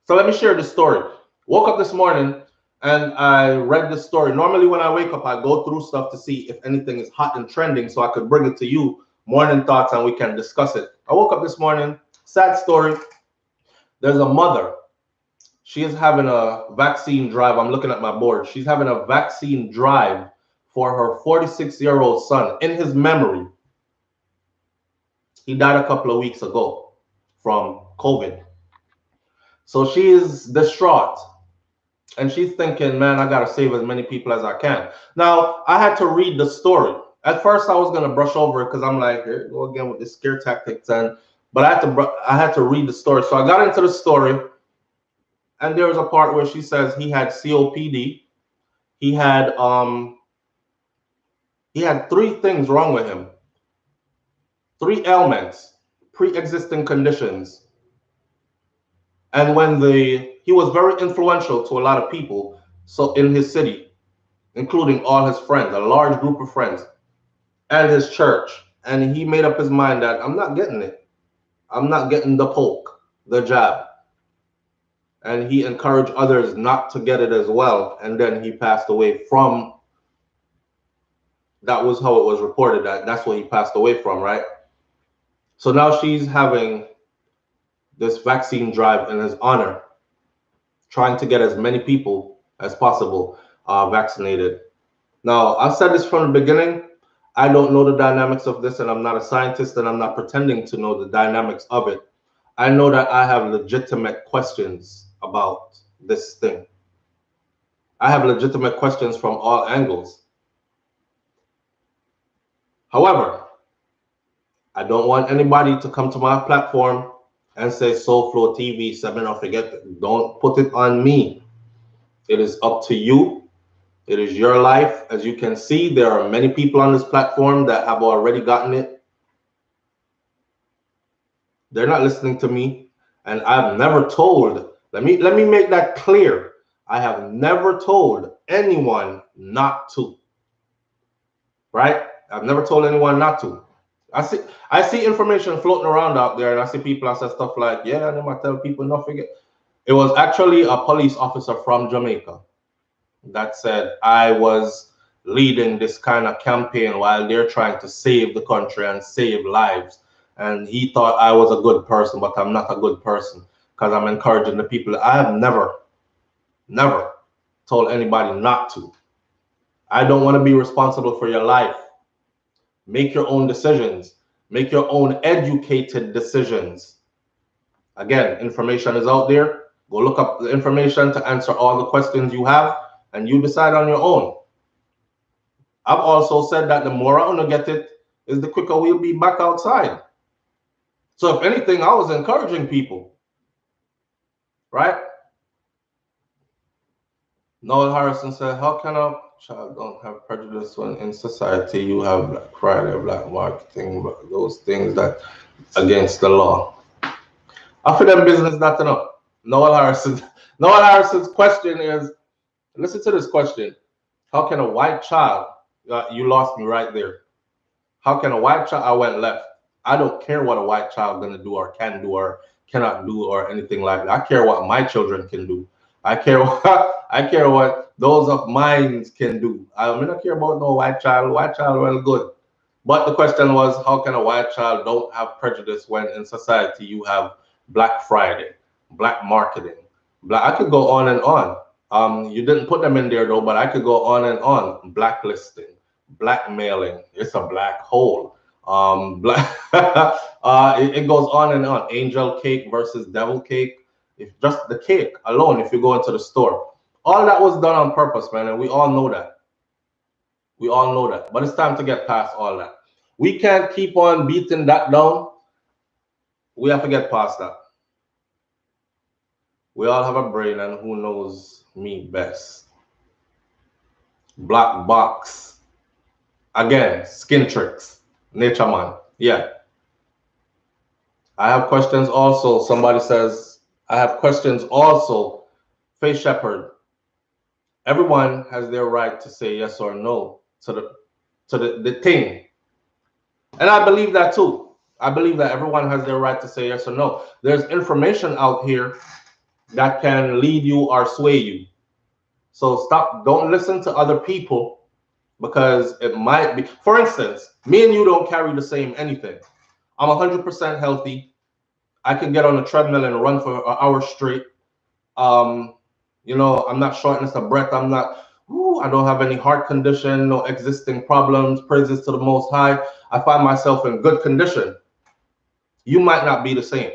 So let me share this story. Woke up this morning and I read this story. Normally when I wake up, I go through stuff to see if anything is hot and trending so I could bring it to you, morning thoughts, and we can discuss it. I woke up this morning, sad story. There's a mother. She is having a vaccine drive. I'm looking at my board. She's having a vaccine drive for her 46-year-old son in his memory. He died a couple of weeks ago from COVID. So she is distraught. And she's thinking, man, I got to save as many people as I can. Now, I had to read the story. At first, I was going to brush over it because I'm like, here we go again with the scare tactics. But I had to read the story. So I got into the story. And there was a part where she says he had COPD. He had three things wrong with him. 3 ailments, pre-existing conditions. And when he was very influential to a lot of people, so in his city, including all his friends, a large group of friends, and his church. And he made up his mind that I'm not getting it. I'm not getting the poke, the jab. And he encouraged others not to get it as well. And then he passed away from, that was how it was reported, that's what he passed away from, right? So now she's having this vaccine drive in his honor, trying to get as many people as possible vaccinated. Now, I've said this from the beginning. I don't know the dynamics of this, and I'm not a scientist, and I'm not pretending to know the dynamics of it. I know that I have legitimate questions about this thing. I have legitimate questions from all angles. However, I don't want anybody to come to my platform and say SouFLoTV, 7 or forget it. Don't put it on me. It is up to you. It is your life. As you can see, there are many people on this platform that have already gotten it. They're not listening to me. And I've never told, let me make that clear. I have never told anyone not to. Right? I've never told anyone not to. I see information floating around out there, and I see people that say stuff like, yeah, and I tell people not forget. It was actually a police officer from Jamaica that said I was leading this kind of campaign while they're trying to save the country and save lives. And he thought I was a good person, but I'm not a good person because I'm encouraging the people. I have never told anybody not to. I don't want to be responsible for your life. Make your own decisions. Make your own educated decisions. Again, information is out there. Go look up the information to answer all the questions you have, and you decide on your own. I've also said that the more I want to get it, is the quicker we'll be back outside. So if anything, I was encouraging people, right? Noel Harrison said, how can a child don't have prejudice when in society you have Black Friday, black marketing, those things that against the law? After them business, not enough. Noel Harrison's question is, listen to this question. How can a white child, you lost me right there. How can a white child, I went left. I don't care what a white child gonna do or can do or cannot do or anything like that. I care what my children can do. I care what those of mine can do. I don't care about no white child. White child, well, good. But the question was, how can a white child don't have prejudice when in society you have Black Friday, black marketing, black? I could go on and on. You didn't put them in there though, but I could go on and on. Blacklisting, blackmailing. It's a black hole. It goes on and on. Angel cake versus devil cake. If just the cake alone, if you go into the store, all that was done on purpose, man, and we all know that. We all know that. But it's time to get past all that. We can't keep on beating that down. We have to get past that. We all have a brain, and who knows me best? Black box. Again, skin tricks. Nature man. Yeah. I have questions also. Somebody says, I have questions also. Faith Shepherd. Everyone has their right to say yes or no to the thing. And I believe that too. I believe that everyone has their right to say yes or no. There's information out here that can lead you or sway you. So stop, don't listen to other people because it might be, for instance, me and you don't carry the same anything. I'm 100% healthy. I can get on a treadmill and run for an hour straight. You know, I'm not shortness of breath. I'm not, I don't have any heart condition, no existing problems. Praises to the Most High. I find myself in good condition. You might not be the same.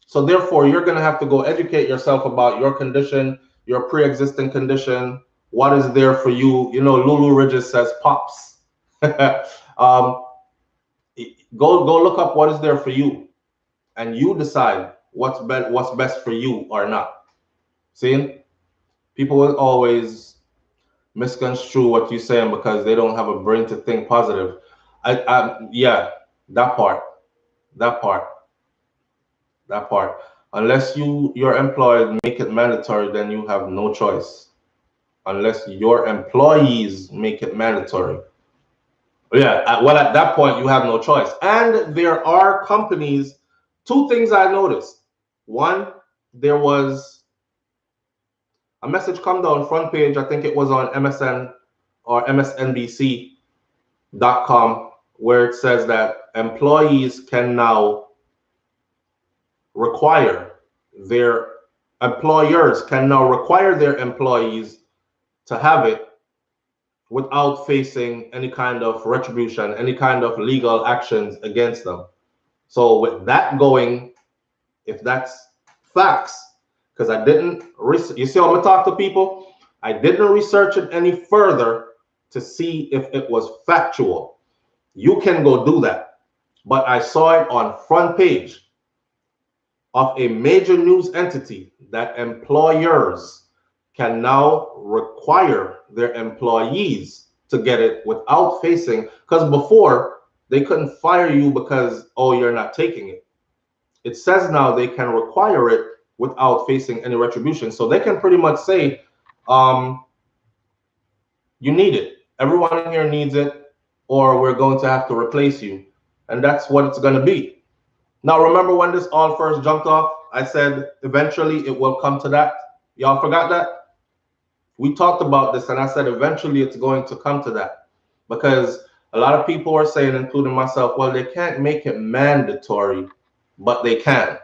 So therefore, you're going to have to go educate yourself about your condition, your pre-existing condition, what is there for you. You know, Lulu Ridges says, pops. Go look up what is there for you, and you decide what's best for you or not. See, people will always misconstrue what you're saying because they don't have a brain to think positive. Yeah, that part. Unless your employed make it mandatory, then you have no choice. Unless your employees make it mandatory. Yeah, well, at that point, you have no choice. And there are companies, two things I noticed. One, there was a message come down front page, I think it was on MSN or MSNBC.com, where it says that employees can now employers can now require their employees to have it without facing any kind of retribution, any kind of legal actions against them. So with that going, if that's facts, because I didn't, you see how I talk to people? I didn't research it any further to see if it was factual. You can go do that. But I saw it on front page of a major news entity that employers can now require their employees to get it without facing, because before they couldn't fire you because, oh, you're not taking it. It says now they can require it without facing any retribution. So they can pretty much say, you need it. Everyone here needs it, or we're going to have to replace you. And that's what it's going to be. Now, remember when this all first jumped off, I said eventually it will come to that. Y'all forgot that? We talked about this, and I said eventually it's going to come to that, because a lot of people are saying, including myself, well, they can't make it mandatory, but they can.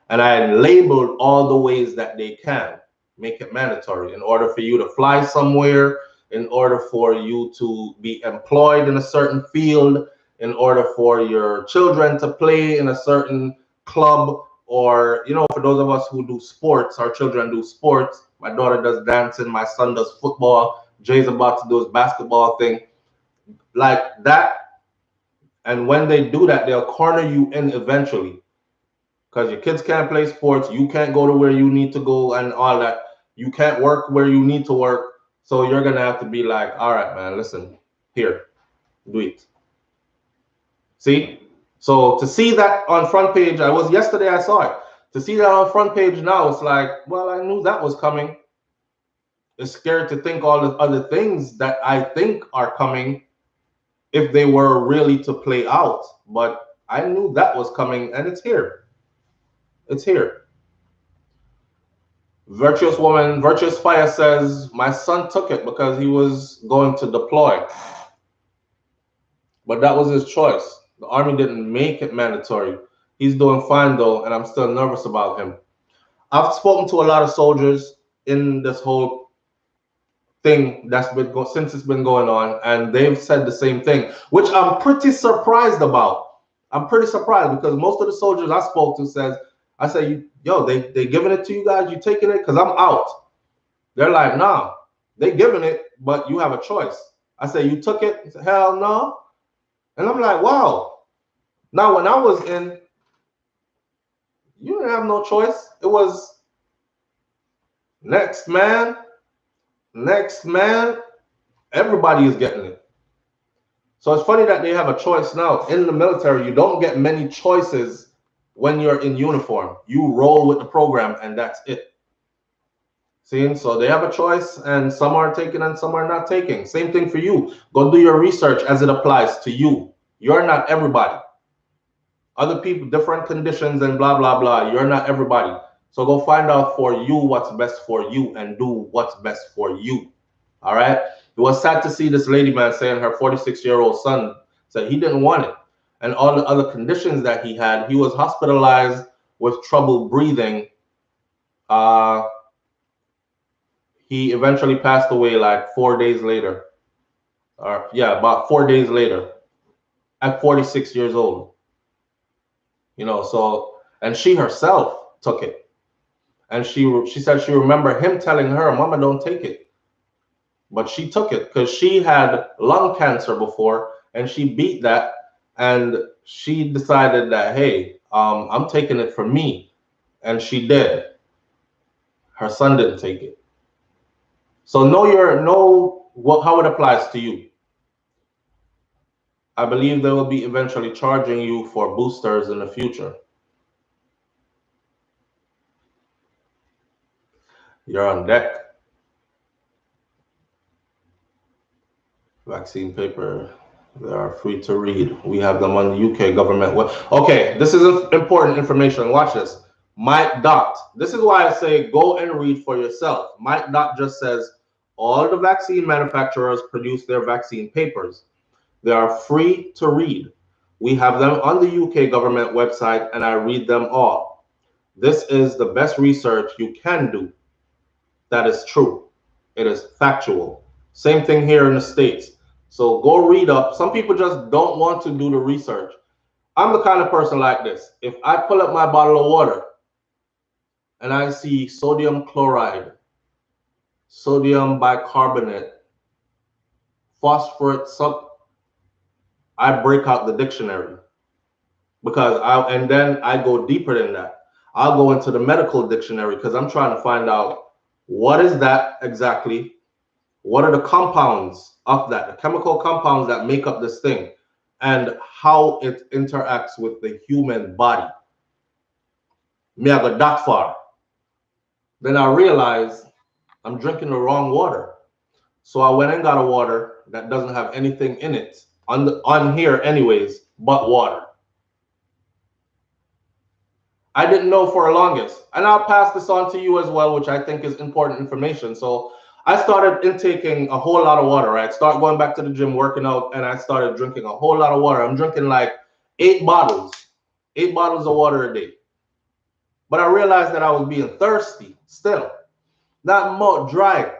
And I labeled all the ways that they can make it mandatory in order for you to fly somewhere, in order for you to be employed in a certain field, in order for your children to play in a certain club, or, you know, for those of us who do sports, our children do sports. My daughter does dancing, my son does football, Jay's about to do his basketball thing, like that. And when they do that, they'll corner you in eventually, because your kids can't play sports, you can't go to where you need to go and all that, you can't work where you need to work. So you're gonna have to be like, all right, man, listen, here, do it. See? So to see that on front page, yesterday I saw it. To see that on front page now, it's like, well, I knew that was coming. It's scared to think all the other things that I think are coming if they were really to play out. But I knew that was coming, and it's here. It's here. Virtuous Woman, Virtuous Fire says, my son took it because he was going to deploy. But that was his choice. The Army didn't make it mandatory. He's doing fine though, and I'm still nervous about him. I've spoken to a lot of soldiers in this whole thing that's been since it's been going on, and they've said the same thing, which I'm pretty surprised about. I'm pretty surprised because most of the soldiers I spoke to says, I say, yo, they giving it to you guys, you taking it? Because I'm out. They're like, nah, they giving it, but you have a choice. I say, you took it? He said, hell no. And I'm like, wow. Now, when I was in, you didn't have no choice. It was next man, next man. Everybody is getting it. So it's funny that they have a choice now. In the military, you don't get many choices when you're in uniform. You roll with the program, and that's it. See, so they have a choice, and some are taking and some are not taking. Same thing for you. Go do your research as it applies to you. You're not everybody. Other people, different conditions and blah, blah, blah. You're not everybody. So go find out for you what's best for you and do what's best for you. All right? It was sad to see this lady, man, saying her 46-year-old son said he didn't want it. And all the other conditions that he had, he was hospitalized with trouble breathing. He eventually passed away like 4 days later. About 4 days later at 46 years old. You know, so, and she herself took it. And she said she remembered him telling her, Mama, don't take it. But she took it because she had lung cancer before, and she beat that. And she decided that, hey, I'm taking it for me. And she did. Her son didn't take it. So know how it applies to you. I believe they will be eventually charging you for boosters in the future. You're on deck. Vaccine paper, they are free to read. We have them on the UK government. Okay, this is important information. Watch this. Mike Dot. This is why I say go and read for yourself. Mike Dot just says all the vaccine manufacturers produce their vaccine papers. They are free to read. We have them on the UK government website, and I read them all. This is the best research you can do. That is true. It is factual. Same thing here in the States. So go read up. Some people just don't want to do the research. I'm the kind of person like this. If I pull up my bottle of water and I see sodium chloride, sodium bicarbonate, phosphorus, I break out the dictionary and then I go deeper than that. I'll go into the medical dictionary because I'm trying to find out what is that exactly. What are the compounds of that, the chemical compounds that make up this thing, and how it interacts with the human body? Me, I got that far. Then I realized I'm drinking the wrong water. So I went and got a water that doesn't have anything in it, on here anyways, but water. I didn't know for the longest. And I'll pass this on to you as well, which I think is important information. So I started intaking a whole lot of water, right? Start going back to the gym, working out, and I started drinking a whole lot of water. I'm drinking like 8 bottles of water a day. But I realized that I was being thirsty still, not more dry.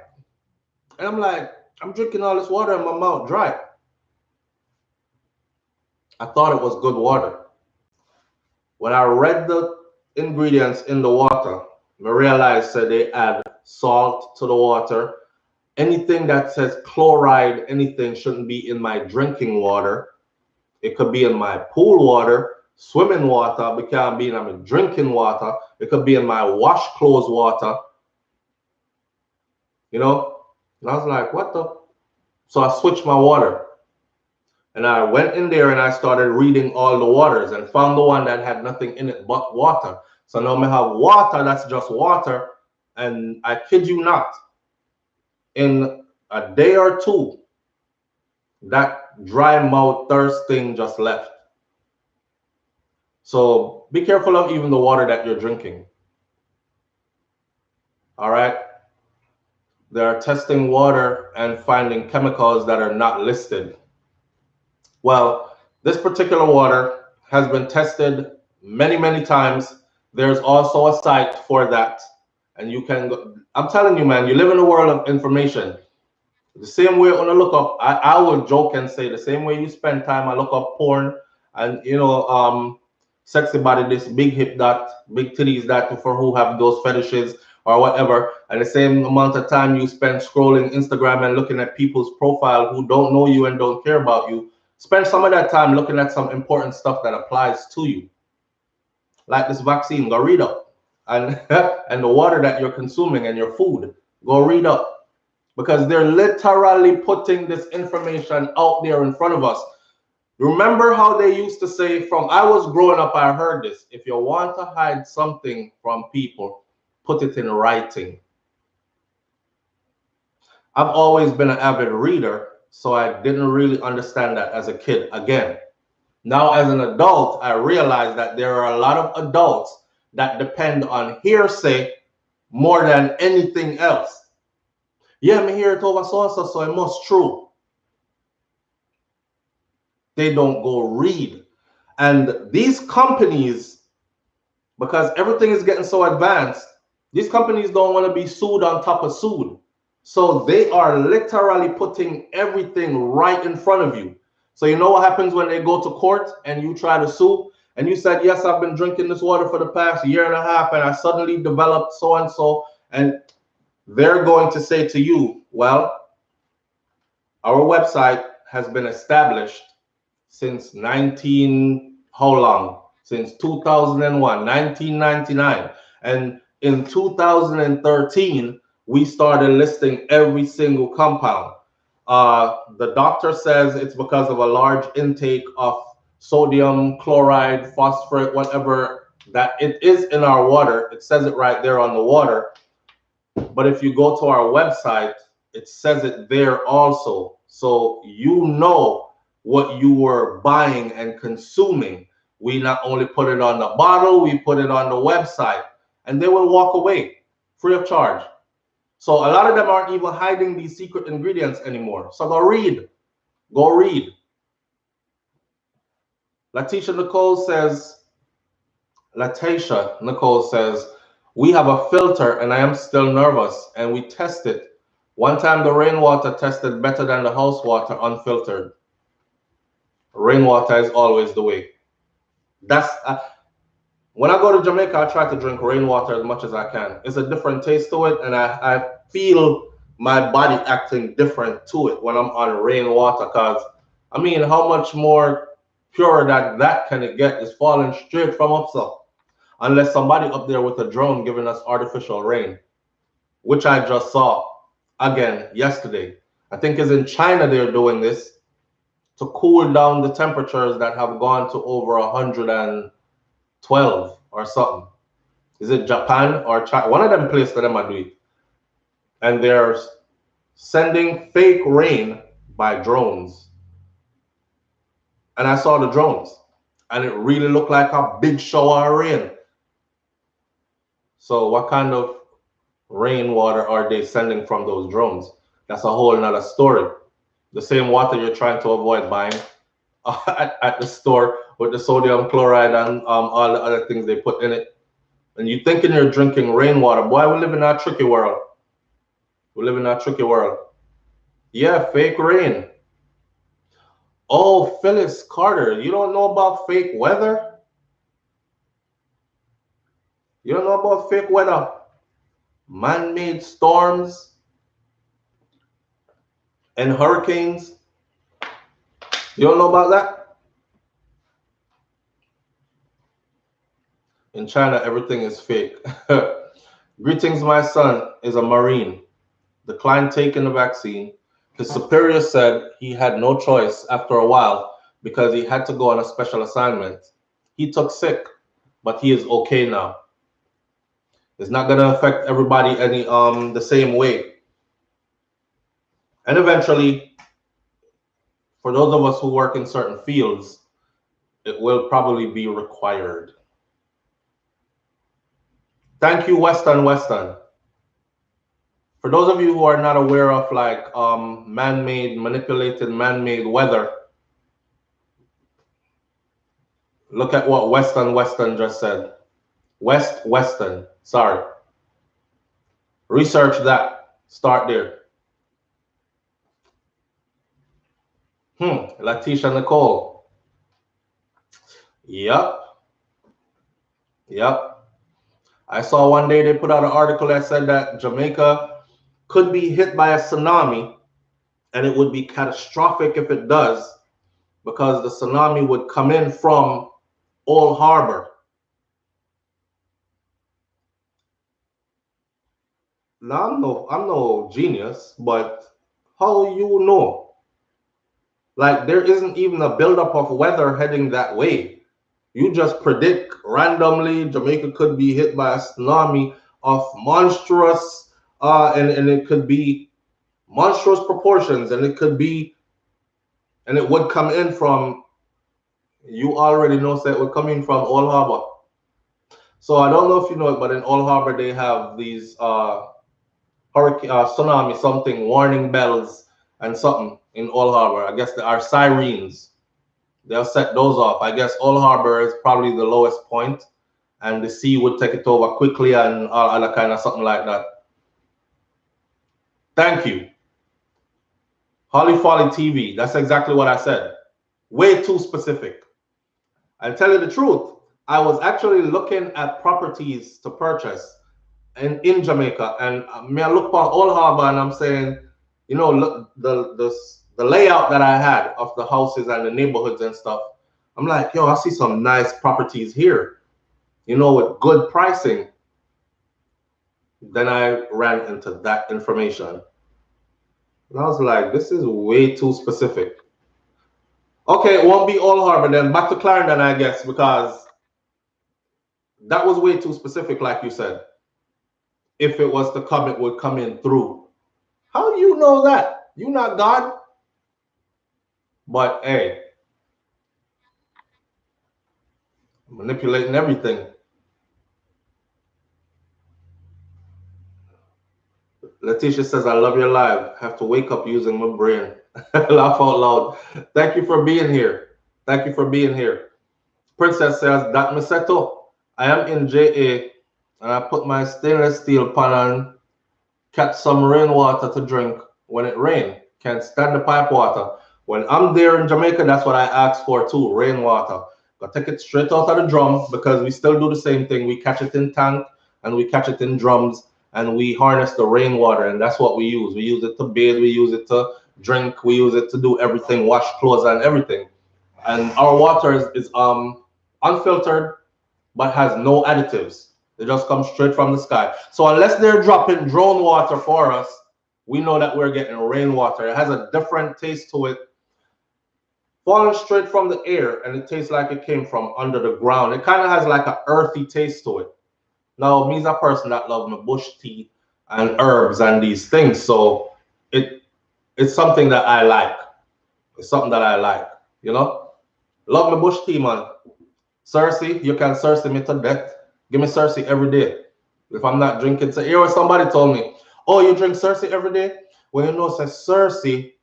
And I'm like, I'm drinking all this water and my mouth dry. I thought it was good water. When I read the ingredients in the water, I realized that they add salt to the water. Anything that says chloride, anything shouldn't be in my drinking water. It could be in my pool water, swimming water, but it can't be in my drinking water. It could be in my wash clothes water. You know? And I was like, what the? So I switched my water. And I went in there and I started reading all the waters and found the one that had nothing in it but water. So now I have water that's just water. And I kid you not, in a day or two, that dry mouth thirst thing just left. So be careful of even the water that you're drinking. All right. They're testing water and finding chemicals that are not listed. Well, this particular water has been tested many, many times. There's also a site for that. And you can go, I'm telling you, man, you live in a world of information. The same way when I look up, I would joke and say the same way you spend time, I look up porn and, you know, sexy body, this big hip, that big titties, that for who have those fetishes or whatever. And the same amount of time you spend scrolling Instagram and looking at people's profile who don't know you and don't care about you. Spend some of that time looking at some important stuff that applies to you. Like this vaccine, go read up. And, and the water that you're consuming and your food, go read up. Because they're literally putting this information out there in front of us. Remember how they used to say, from I was growing up, I heard this. If you want to hide something from people, put it in writing. I've always been an avid reader, so I didn't really understand that as a kid. Again, now as an adult, I realize that there are a lot of adults that depend on hearsay more than anything else. Yeah, me hear it over so-and-so, so it must true. They don't go read. And these companies, because everything is getting so advanced, these companies don't want to be sued on top of sued. So they are literally putting everything right in front of you. So you know what happens when they go to court and you try to sue and you said, yes, I've been drinking this water for the past year and a half and I suddenly developed so-and-so, and they're going to say to you, well, our website has been established since how long? Since 2001, 1999. And in 2013, we started listing every single compound. The doctor says it's because of a large intake of sodium, chloride, phosphorus, whatever that it is in our water. It says it right there on the water. But if you go to our website, it says it there also. So you know what you were buying and consuming. We not only put it on the bottle, we put it on the website, and they will walk away free of charge. So a lot of them aren't even hiding these secret ingredients anymore. So go read. Go read. Letitia Nicole says, we have a filter and I am still nervous, and we test it. One time the rainwater tested better than the house water unfiltered. Rainwater is always the way. That's when I go to Jamaica, I try to drink rainwater as much as I can. It's a different taste to it, and I feel my body acting different to it when I'm on rainwater. Because I mean, how much more pure that can it get is falling straight from up so. Unless somebody up there with a drone giving us artificial rain, which I just saw again yesterday. I think is in China they're doing this to cool down the temperatures that have gone to over 112 or something. Is it Japan or China? One of them places that are doing it. And they're sending fake rain by drones. And I saw the drones, and it really looked like a big shower of rain. So what kind of rainwater are they sending from those drones? That's a whole nother story. The same water you're trying to avoid buying at the store with the sodium chloride and all the other things they put in it. And you're thinking you're drinking rainwater. Boy, we live in a tricky world. We live in a tricky world. Yeah, fake rain. Oh, Phyllis Carter, you don't know about fake weather? You don't know about fake weather? Man-made storms and hurricanes? You don't know about that? In China, everything is fake. Greetings, my son is a Marine. Declined taking the vaccine. His superior said he had no choice after a while because he had to go on a special assignment. He took sick, but he is okay now. It's not gonna affect everybody any the same way. And eventually, for those of us who work in certain fields, it will probably be required. Thank you, Western Western. For those of you who are not aware of like man-made, manipulated man-made weather, look at what Western Western just said. Western, sorry. Research that. Start there. Letitia Nicole. Yep. Yep. I saw one day they put out an article that said that Jamaica could be hit by a tsunami and it would be catastrophic if it does because the tsunami would come in from Old Harbor. Now I'm no genius, but how you know? Like there isn't even a buildup of weather heading that way. You just predict randomly Jamaica could be hit by a tsunami of monstrous and it could be monstrous proportions and it could be and it would come in from you already know that it would come in from Old Harbor. So I don't know if you know it, but in Old Harbor they have these hurricane, tsunami, something, warning bells and something in Old Harbor. I guess there are sirens. They'll set those off. I guess Old Harbor is probably the lowest point, and the sea would take it over quickly and all other kind of something like that. Thank you. Holly Folly TV. That's exactly what I said. Way too specific. I'll tell you the truth. I was actually looking at properties to purchase in Jamaica, and me I look upon Old Harbor, and I'm saying, you know, look the layout that I had of the houses and the neighborhoods and stuff. I'm like, yo, I see some nice properties here, you know, with good pricing. Then I ran into that information, and I was like, this is way too specific. Okay, it won't be Old Harbor then. Back to Clarendon, I guess, because that was way too specific, like you said. If it was to come, it would come in through. How do you know that? You not God? But hey, manipulating everything. Letitia says, I love your live. Have to wake up using my brain. Laugh out loud. Thank you for being here. Thank you for being here. Princess says, that Miseto, I am in JA and I put my stainless steel pan on, catch some rainwater to drink when it rains. Can't stand the pipe water. When I'm there in Jamaica, that's what I ask for too, rainwater. But take it straight out of the drum because we still do the same thing. We catch it in tank and we catch it in drums and we harness the rainwater, and that's what we use. We use it to bathe, we use it to drink, we use it to do everything, wash clothes and everything. And our water is unfiltered but has no additives. It just comes straight from the sky. So unless they're dropping drone water for us, we know that we're getting rainwater. It has a different taste to it, falling straight from the air, and it tastes like it came from under the ground. It kind of has like an earthy taste to it. Now, me's a person that loves my bush tea and herbs and these things, so it's something that I like. It's something that I like, you know? Love my bush tea, man. Cersei, you can Cersei me to death. Give me Cersei every day. If I'm not drinking, so here somebody told me, oh, you drink Cersei every day? Well, you know, says Cersei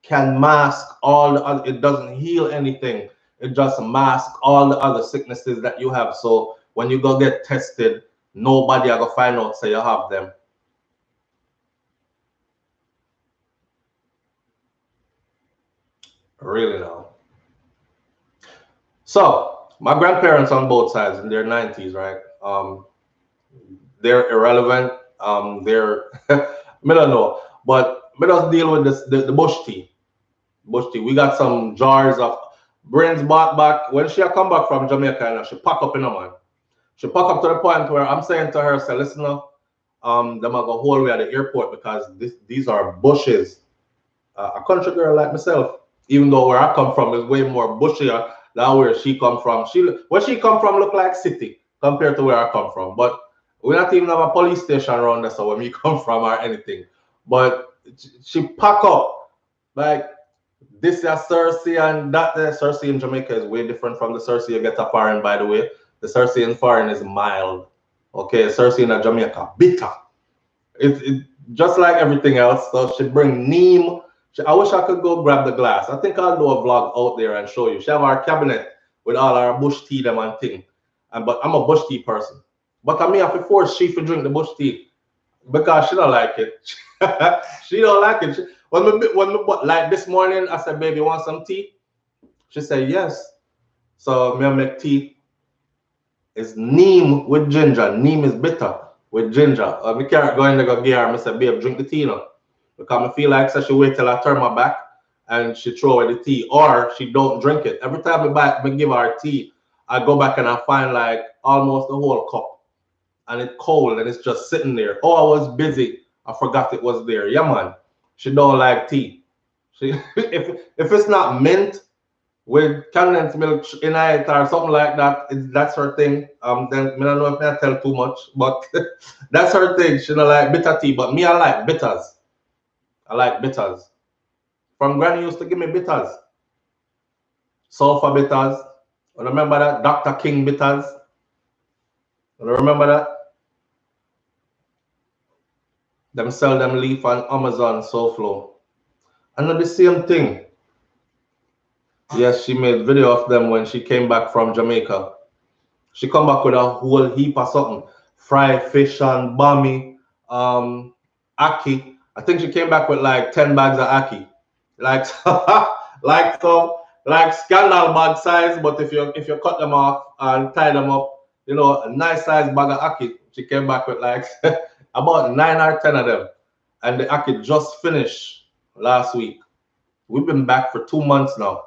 can mask all the other, it doesn't heal anything. It just masks all the other sicknesses that you have. So when you go get tested, nobody are gonna find out say you have them. Really now. So my grandparents on both sides in their 90s, right? They're irrelevant. They're I don't know, but let us deal with this the bush tea. Bush tea. We got some jars of brains bought back when she come back from Jamaica and she pack up in a man. She pack up to the point where I'm saying to her, say, listen now, them I go whole way at the airport because these are bushes. A country girl like myself, even though where I come from is way more bushier than where she come from. Where she come from look like city compared to where I come from. But we not even have a police station around us, so where we come from or anything. But she pack up like this is Cersei and that Cersei in Jamaica is way different from the Cersei you get a foreign, by the way. The Cersei in foreign is mild. Okay, Cersei in Jamaica, bitter. It just like everything else. So she bring neem. I wish I could go grab the glass. I think I'll do a vlog out there and show you. She have our cabinet with all our bush tea them and thing. But I'm a bush tea person. But I mean, I have to force she to drink the bush tea because she don't like it. She don't like it. Like this morning, I said, "Baby, you want some tea?" She said, "Yes." So me make tea. It's neem with ginger. Neem is bitter with ginger. Me can't go in there go give her. I said, "Babe, drink the tea now." Because I feel like so she wait till I turn my back and she throw away the tea, or she don't drink it. Every time I give her tea, I go back and I find like almost the whole cup, and it's cold and it's just sitting there. Oh, I was busy. I forgot it was there. Yeah, man. She don't like tea. She if it's not mint with condensed milk in it or something like that, that's her thing. Then I don't know if I tell too much, but that's her thing. She don't like bitter tea, but me I like bitters. I like bitters. From Granny used to give me bitters. Sulfur bitters. I remember that? Dr. King bitters. I remember that? Them sell them leaf on Amazon, SouFLo. And the same thing. Yes, she made video of them when she came back from Jamaica. She come back with a whole heap of something. Fried fish and bami, ackee. I think she came back with like 10 bags of ackee. Like like scandal bag size, but if you cut them off and tie them up, you know, a nice size bag of ackee. She came back with like about 9 or 10 of them. And the ackee just finished last week. We've been back for 2 months now.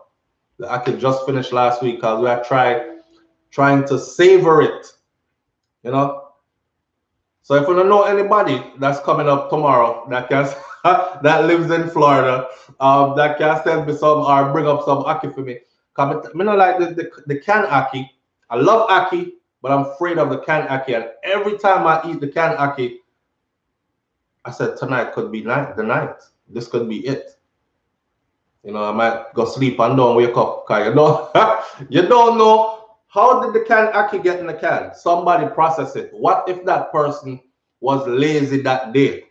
The ackee just finished last week because we are trying to savor it, you know. So if you don't know anybody that's coming up tomorrow that can that lives in Florida, that can send me some or bring up some ackee for me. Cause I don't like the canned ackee. I love ackee, but I'm afraid of the canned ackee. And every time I eat the canned ackee, I said tonight could be the night. This could be it. You know, I might go sleep and don't wake up because you don't know how did the canned ackee get in the can. Somebody process it. What if that person was lazy that day?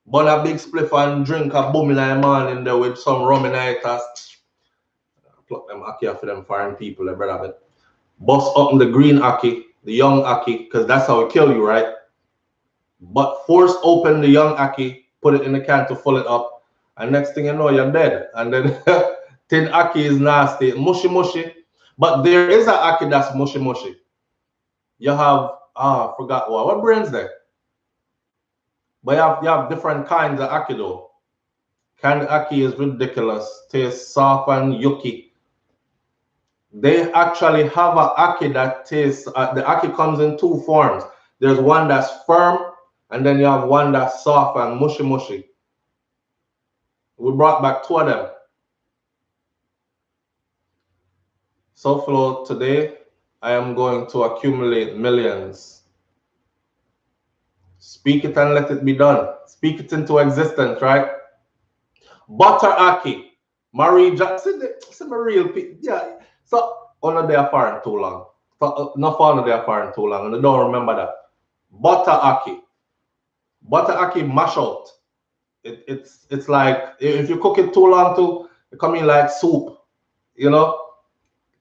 Burn a big spliff and drink a boom in the morning there with some rum in it. Pluck them ackee for them foreign people, they brother. But bust up in the green ackee, the young ackee, because that's how it kill you, right? But force open the young ackee, put it in the can to fill it up. And next thing you know, you're dead. And then tin ackee is nasty, mushy mushy. But there is an ackee that's mushy mushy. You have I forgot what brand's there. But you have different kinds of ackee though. Canned ackee is ridiculous. Tastes soft and yucky. They actually have an ackee that tastes. The ackee comes in 2 forms. There's one that's firm, and then you have one that's soft and mushy mushy. We brought back 2 of them. SouFLo, today I am going to accumulate millions. Speak it and let it be done. Speak it into existence, right? Butter ackee. Marie Jackson, some real people. Yeah. So, on they are foreign too long. So, not found they are foreign too long, and I don't remember that. Butter ackee. Butter ackee mash out. It's like if you cook it too long too, it come in like soup. You know,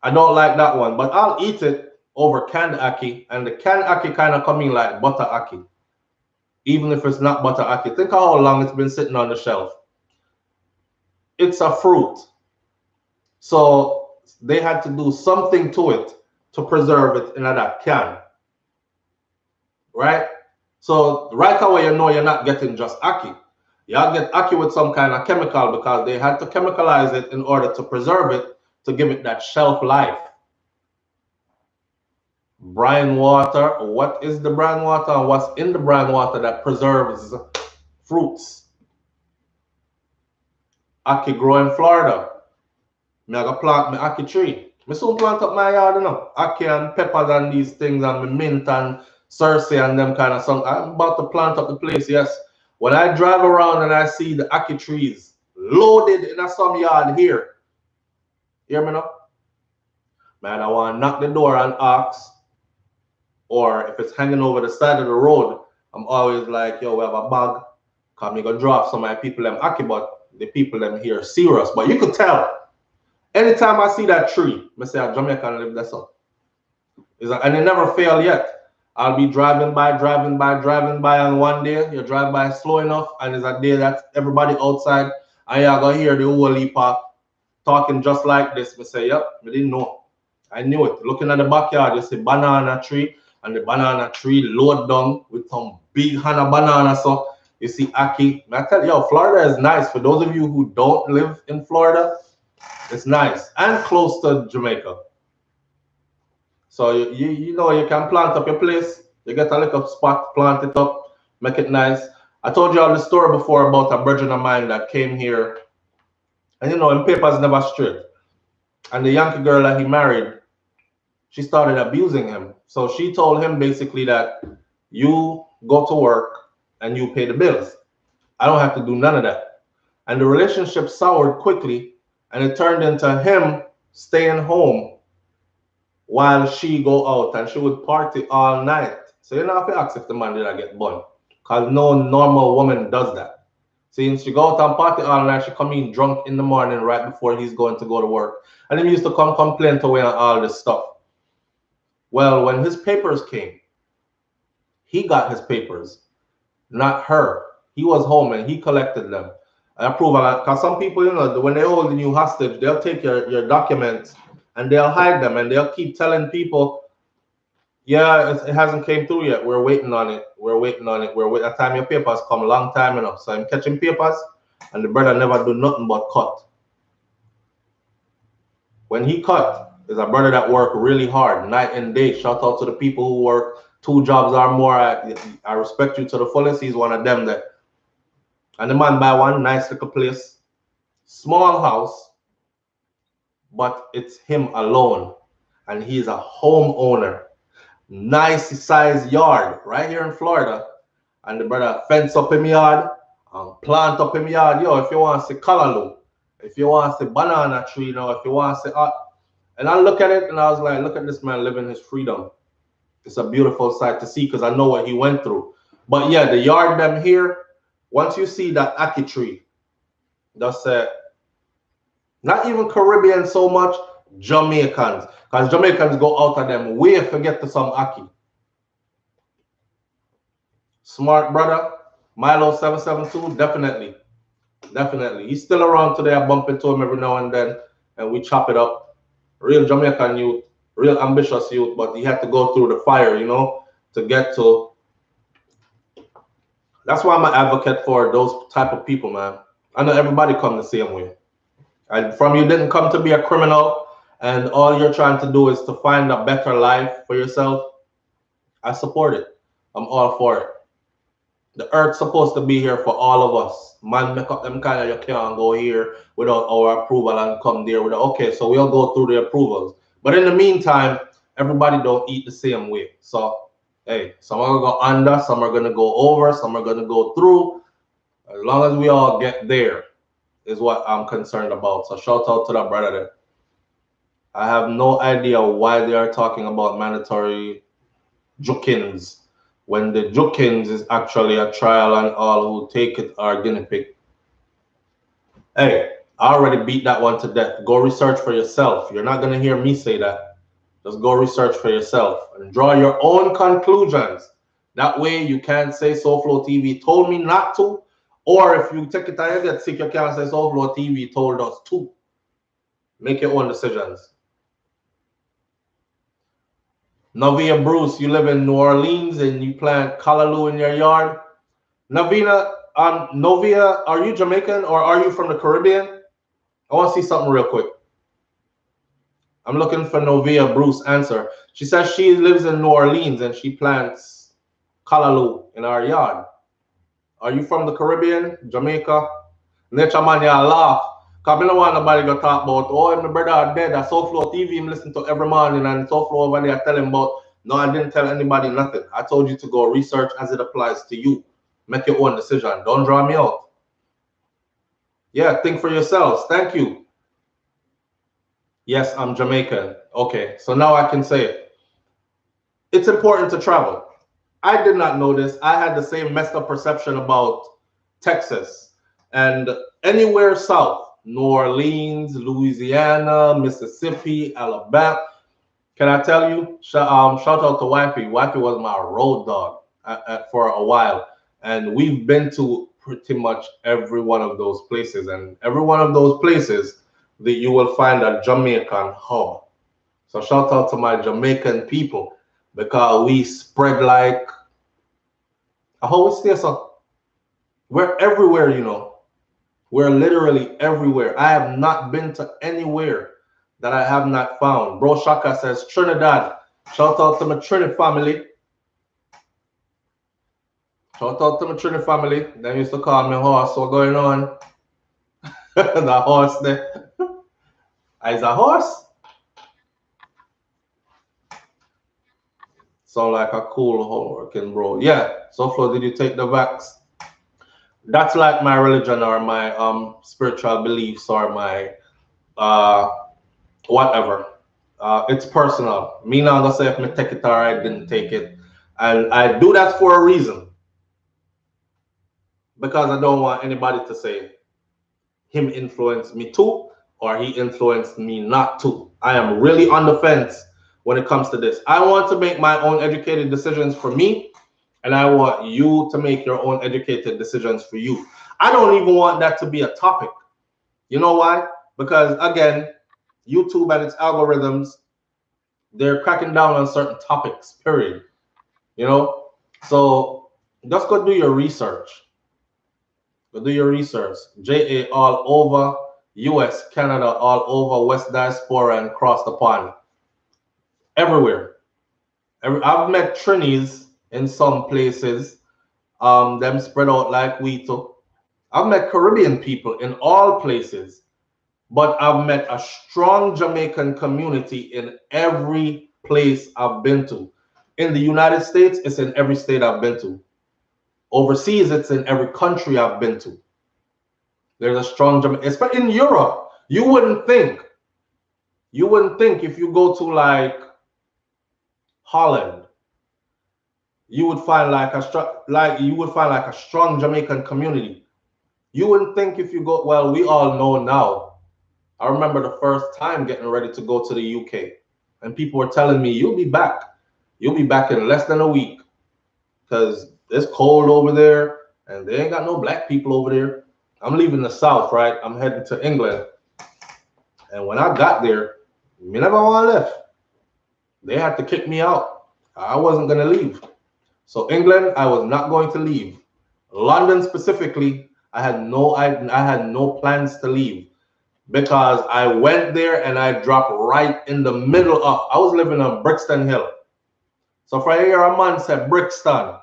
I don't like that one, but I'll eat it over canned ackee, and the canned ackee kind of come in like butter ackee, even if it's not butter ackee. Think how long it's been sitting on the shelf. It's a fruit. So they had to do something to it to preserve it in that can, right? So right away, you know you're not getting just ackee. Y'all get ackee with some kind of chemical because they had to chemicalize it in order to preserve it, to give it that shelf life. Brine water, what is the brine water and what's in the brine water that preserves fruits? Ackee grow in Florida. Me I go plant my ackee tree. Me soon plant up my yard, you know. Ackee and peppers and these things and my mint and Cersei and them kind of stuff. I'm about to plant up the place, yes. When I drive around and I see the ackee trees loaded in some yard here, hear me now? Man, I want to knock the door and ask, or if it's hanging over the side of the road, I'm always like, yo, we have a bag. Come, me go drop some of my people them ackee, but the people them here serious. But you could tell. Anytime I see that tree, I say, Jamaican live there, so. And it never failed yet. I'll be driving by, and one day you drive by slow enough, and it's a day that everybody outside, and you're going to hear the whole heap talking just like this. I say, yep, I didn't know. I knew it. Looking at the backyard, you see banana tree, and the banana tree load down with some big Hana banana. So you see ackee. I tell you, Florida is nice. For those of you who don't live in Florida, it's nice and close to Jamaica. So you know you can plant up your place. You get a little spot, plant it up, make it nice. I told you all the story before about a brethren of mine that came here, and you know, him papers never straight. And the Yankee girl that he married, she started abusing him. So she told him basically that you go to work and you pay the bills. I don't have to do none of that. And the relationship soured quickly, and it turned into him staying home while she go out, and she would party all night. So you don't have to ask if the man did I get bun, because no normal woman does that. See, she go out and party all night, she come in drunk in the morning right before he's going to go to work. And he used to come complain to her and all this stuff. Well, when his papers came, he got his papers, not her. He was home and he collected them. I approve of that, because some people, you know, when they hold you hostage, they'll take your documents and they'll hide them, and they'll keep telling people, yeah, it hasn't came through yet. We're waiting on it. We're waiting on it. That time your papers come a long time enough. So I'm catching papers, and the brother never do nothing but cut. When he cut, is a brother that work really hard, night and day. Shout out to the people who work 2 jobs or more. I respect you to the fullest. He's one of them that. And the man buy one nice little place, small house, but it's him alone, and he's a homeowner. Nice size yard right here in Florida, and the brother fence up in my yard, plant up in my yard. Yo, if you want to see callaloo, if you want to see banana tree, you know, if you want to see and I look at it and I was like, look at this man living his freedom. It's a beautiful sight to see, because I know what he went through. But yeah, the yard them here, once you see that ackee tree, that's not even Caribbean so much, Jamaicans. Because Jamaicans go out of them way forget to some ackee. Smart brother, Milo 772, definitely. Definitely. He's still around today. I bump into him every now and then, and we chop it up. Real Jamaican youth, real ambitious youth, but he had to go through the fire, you know, to get to. That's why I'm an advocate for those type of people, man. I know everybody come the same way. And from you didn't come to be a criminal, and all you're trying to do is to find a better life for yourself. I support it. I'm all for it. The earth's supposed to be here for all of us. Man, make up them kind of, you can't go here without our approval and come there without. Okay, so we'll go through the approvals. But in the meantime, everybody don't eat the same way. So, hey, some are going to go under, some are going to go over, some are going to go through. As long as we all get there is what I'm concerned about. So shout out to that brother there. I have no idea why they are talking about mandatory jukins, when the jukins is actually a trial and all who take it are guinea pig. Hey, I already beat that one to death. Go research for yourself. You're not going to hear me say that. Just go research for yourself and draw your own conclusions. That way you can't say SouFLoTV told me not to, or if you take it and you get sick, you can't say SouFLoTV told us to. Make your own decisions. Navia Bruce, you live in New Orleans and you plant callaloo in your yard. Novia, are you Jamaican or are you from the Caribbean? I want to see something real quick. I'm looking for Novia Bruce answer. She says she lives in New Orleans and she plants callaloo in our yard. Are you from the Caribbean, Jamaica? Nature man, you laugh. Because I don't want nobody to talk about, oh, my brother dead. At SouFLoTV, him listen to every morning, and SouFLo over there tell him about, no, I didn't tell anybody nothing. I told you to go research as it applies to you. Make your own decision. Don't draw me out. Yeah, think for yourselves. Thank you. Yes, I'm Jamaican. Okay, so now I can say it. It's important to travel. I did not know this. I had the same messed up perception about Texas and anywhere south. New Orleans, Louisiana, Mississippi, Alabama. Can I tell you? Shout out to Wifey. Wifey was my road dog for a while. And we've been to pretty much every one of those places. And every one of those places that you will find a Jamaican hub. So shout out to my Jamaican people because we spread like a whole station. We're everywhere, you know. We're literally everywhere. I have not been to anywhere that I have not found. Bro Shaka says Trinidad. Shout out to my Trinidad family. Shout out to my Trinidad family. They used to call me horse. What's going on? The horse there. Is a horse? Sound like a cool working bro. Yeah. So Flo, did you take the vax? That's like my religion or my spiritual beliefs or my whatever. It's personal. Me not gonna say if me take it or I didn't take it. And I do that for a reason. Because I don't want anybody to say him influenced me too or he influenced me not to. I am really on the fence when it comes to this. I want to make my own educated decisions for me. And I want you to make your own educated decisions for you. I don't even want that to be a topic. You know why? Because again, YouTube and its algorithms, they're cracking down on certain topics, period. You know? So just go do your research. Go do your research. JA all over US, Canada, all over West Diaspora and across the pond. Everywhere. I've met Trinis in some places, them spread out like we too. I've met Caribbean people in all places, but I've met a strong Jamaican community in every place I've been to. In the United States, it's in every state I've been to. Overseas, it's in every country I've been to. There's a strong Jamaican, especially in Europe. You wouldn't think if you go to like Holland, you would find like a strong Jamaican community. You wouldn't think if you go, well, we all know now. I remember the first time getting ready to go to the UK and people were telling me, you'll be back. You'll be back in less than a week because it's cold over there and they ain't got no black people over there. I'm leaving the South, right? I'm heading to England. And when I got there, me never want to leave. They had to kick me out. I wasn't going to leave. So England, I was not going to leave. London specifically, I had no plans to leave because I went there and I dropped right in the middle of. I was living on Brixton Hill. So for here a man said Brixton,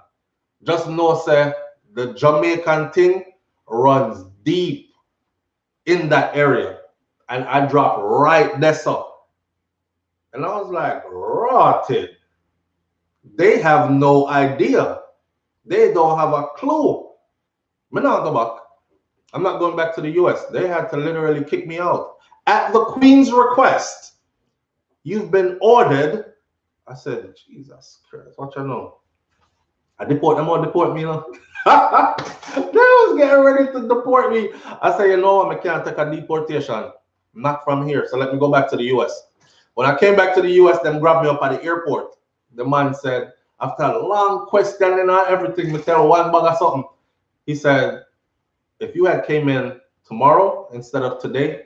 just know say the Jamaican thing runs deep in that area, and I dropped right there so. And I was like, rotted. They have no idea. They don't have a clue. I'm not going back to the US. They had to literally kick me out. At the Queen's request, you've been ordered. I said, Jesus Christ, what you know? I deport them or deport me, you know? They was getting ready to deport me. I said, you know what, I can't take a deportation. I'm not from here, so let me go back to the US. When I came back to the US, them grabbed me up at the airport. The man said, after a long questioning and everything, me tell one bag of something. He said, if you had came in tomorrow instead of today,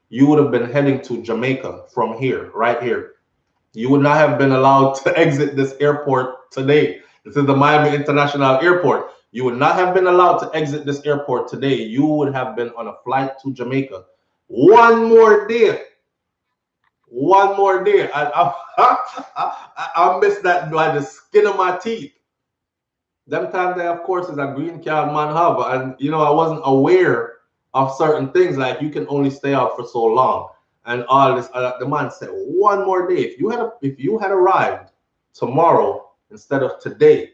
you would have been heading to Jamaica from here, right here. You would not have been allowed to exit this airport today. This is the Miami International Airport. You would not have been allowed to exit this airport today. You would have been on a flight to Jamaica. One more day. One more day. I miss that by the skin of my teeth. Them time there, of course, is a green card man have. And, you know, I wasn't aware of certain things. Like, you can only stay out for so long. And all this, the man said, one more day. If you had arrived tomorrow instead of today,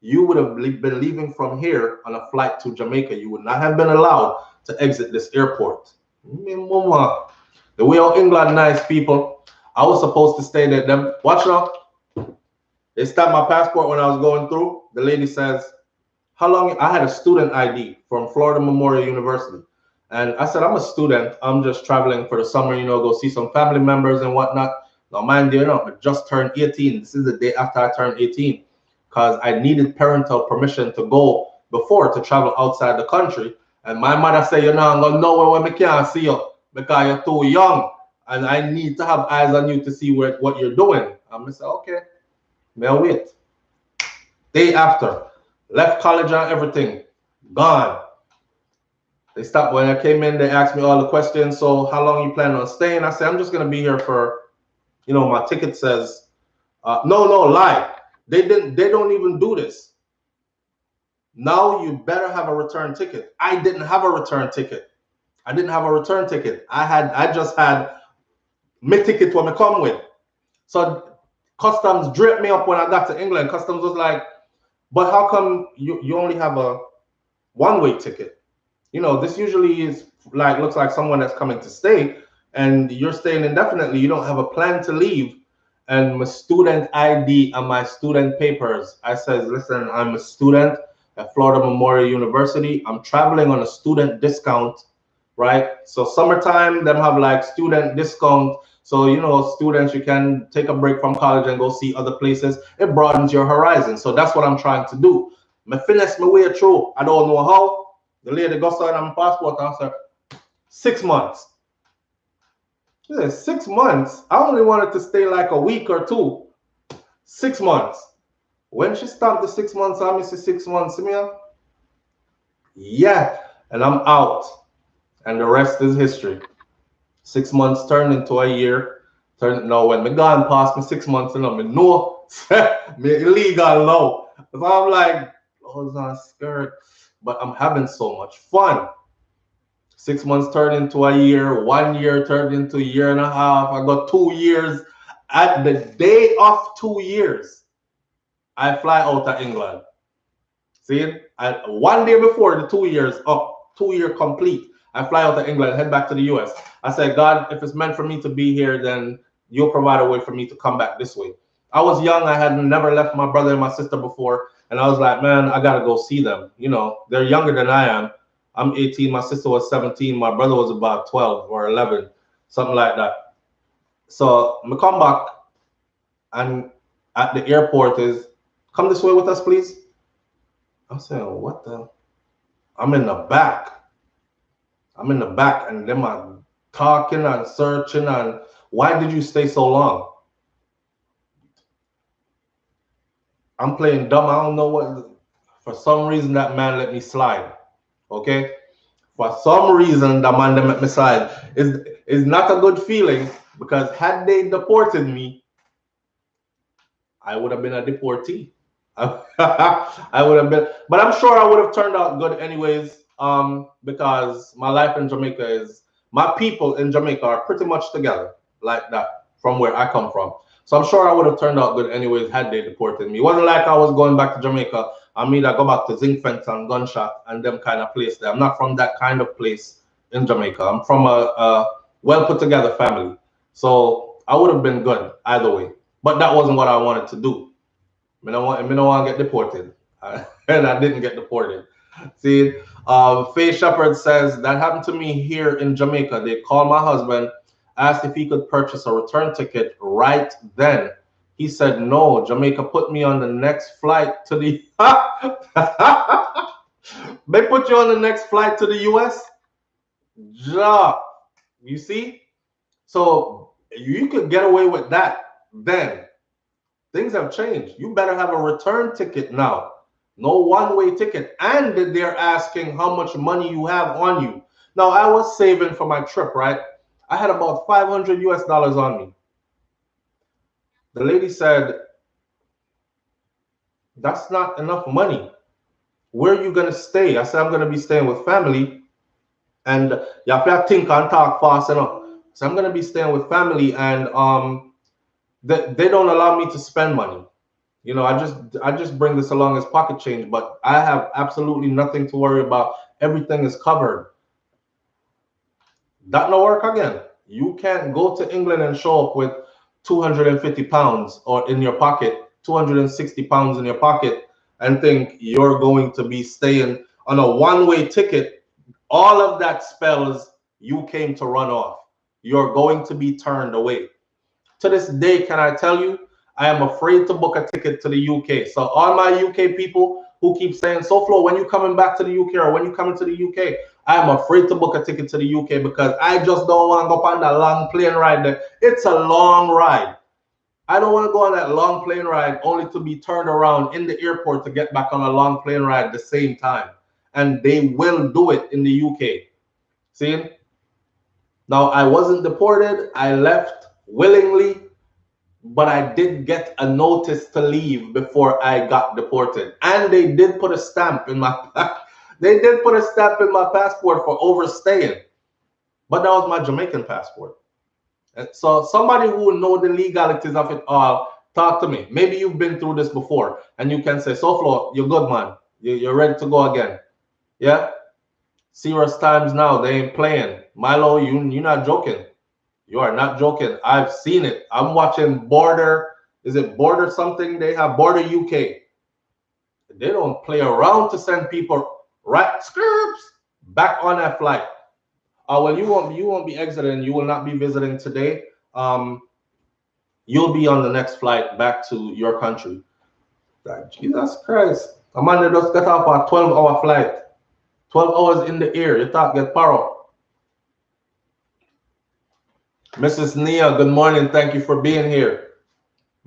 you would have been leaving from here on a flight to Jamaica. You would not have been allowed to exit this airport. The way of England, nice people. I was supposed to stay there. Them, watch now. They stamped my passport when I was going through. The lady says, how long? I had a student ID from Florida Memorial University. And I said, I'm a student. I'm just traveling for the summer, you know, go see some family members and whatnot. Now, mind you, I just turned 18. This is the day after I turned 18 because I needed parental permission to go before to travel outside the country. And my mother said, you know, I'm going nowhere where I can't see you because you're too young. And I need to have eyes on you to see what you're doing. I'm going to say, okay, may I wait. Day after, left college and everything, gone. They stopped when I came in. They asked me all the questions. So how long you plan on staying? I said, I'm just going to be here for, you know, my ticket says, no, lie. They don't even do this. Now you better have a return ticket. I didn't have a return ticket. I just had my ticket when I come with. So customs dripped me up when I got to England. Customs was like, but how come you only have a one-way ticket? You know, this usually is like, looks like someone that's coming to stay and you're staying indefinitely. You don't have a plan to leave. And my student ID and my student papers, I says, listen, I'm a student at Florida Memorial University. I'm traveling on a student discount, right? So summertime, them have like student discount. So, you know, students, you can take a break from college and go see other places. It broadens your horizon. So that's what I'm trying to do. I finesse my way through. I don't know how. The lady got signed on my passport and I said, 6 months. She said, 6 months? I only wanted to stay like a week or two. 6 months. When she stamped the 6 months, I miss the 6 months. See me? Yeah. And I'm out. And the rest is history. 6 months turned into a year. No, when me gone past me 6 months, and me know me illegal now. So I'm like, clothes on skirt. But I'm having so much fun. 6 months turned into a year. 1 year turned into a year and a half. I got 2 years. At the day of 2 years, I fly out of England. See? 1 day before the 2 years up, 2 year complete, I fly out of England, head back to the US. I said, God, if it's meant for me to be here, then you'll provide a way for me to come back this way. I was young. I had never left my brother and my sister before. And I was like, man, I got to go see them. You know, they're younger than I am. I'm 18. My sister was 17. My brother was about 12 or 11, something like that. So I come back and at the airport is, come this way with us, please. I'm saying, what the? I'm in the back. And them are talking and searching and why did you stay so long? I'm playing dumb. I don't know what. For some reason, that man let me slide. Okay? For some reason, that man let me slide. It's not a good feeling because had they deported me, I would have been a deportee. I would have been, but I'm sure I would have turned out good anyways. Because my life in Jamaica is, my people in Jamaica are pretty much together like that from where I come from. So I'm sure I would have turned out good anyways had they deported me. It wasn't like I was going back to Jamaica. I mean, I go back to zinc fence and gunshot and them kind of place there. I'm not from that kind of place in Jamaica. I'm from a well put together family. So I would have been good either way. But that wasn't what I wanted to do. I don't want to get deported. And I didn't get deported. See, Faye Shepherd says, that happened to me here in Jamaica. They called my husband, asked if he could purchase a return ticket right then. He said, no, Jamaica put me on the next flight to the... They put you on the next flight to the US? Ja. You see? So you could get away with that then. Things have changed. You better have a return ticket now. No one-way ticket. And they're asking how much money you have on you. Now, I was saving for my trip, right? I had about 500 US dollars on me. The lady said, that's not enough money. Where are you going to stay? I said, I'm going to be staying with family. And you have to think and talk fast enough. So I'm going to be staying with family, and they don't allow me to spend money. You know, I just bring this along as pocket change, but I have absolutely nothing to worry about. Everything is covered. That no work again. You can't go to England and show up with 250 pounds or in your pocket, 260 pounds in your pocket, and think you're going to be staying on a one-way ticket. All of that spells you came to run off. You're going to be turned away. To this day, can I tell you, I am afraid to book a ticket to the UK. So all my UK people who keep saying, SouFlo, when you coming back to the UK or when you coming to the UK, I am afraid to book a ticket to the UK because I just don't want to go on that long plane ride there. It's a long ride. I don't want to go on that long plane ride only to be turned around in the airport to get back on a long plane ride at the same time. And they will do it in the UK. See? Now, I wasn't deported. I left willingly, but I did get a notice to leave before I got deported. And they did put a stamp in my passport for overstaying. But that was my Jamaican passport. And so somebody who know the legalities of it all, talk to me. Maybe you've been through this before and you can say, SouFlo, you're good, man. You're ready to go again. Yeah? Serious times now, they ain't playing. Milo, you're not joking. You are not joking. I've seen it. I'm watching Border. Is it Border something? They have Border UK. They don't play around to send people right back on that flight. Well, you won't be exiting. You will not be visiting today. You'll be on the next flight back to your country. Like, Jesus Christ. Amanda just got off a 12-hour flight. 12 hours in the air. You thought get paro. Mrs. Nia, good morning. Thank you for being here.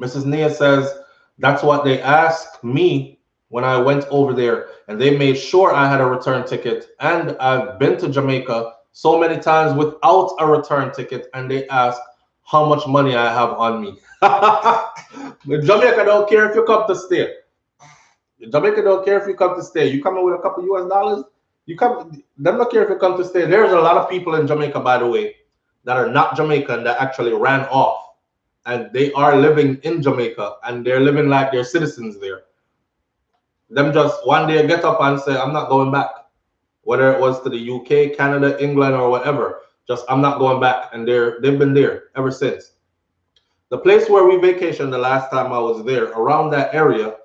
Mrs. Nia says, that's what they asked me when I went over there, and they made sure I had a return ticket. And I've been to Jamaica so many times without a return ticket, and they ask how much money I have on me. Jamaica don't care if you come to stay. Jamaica don't care if you come to stay. You come in with a couple US dollars, you come, them don't care if you come to stay. There's a lot of people in Jamaica, by the way, that are not Jamaican that actually ran off, and they are living in Jamaica and they're living like they're citizens there. Them just one day get up and say, I'm not going back, whether it was to the UK, Canada, England, or whatever. Just I'm not going back, and they've been there ever since. The place where we vacationed the last time I was there, around that area,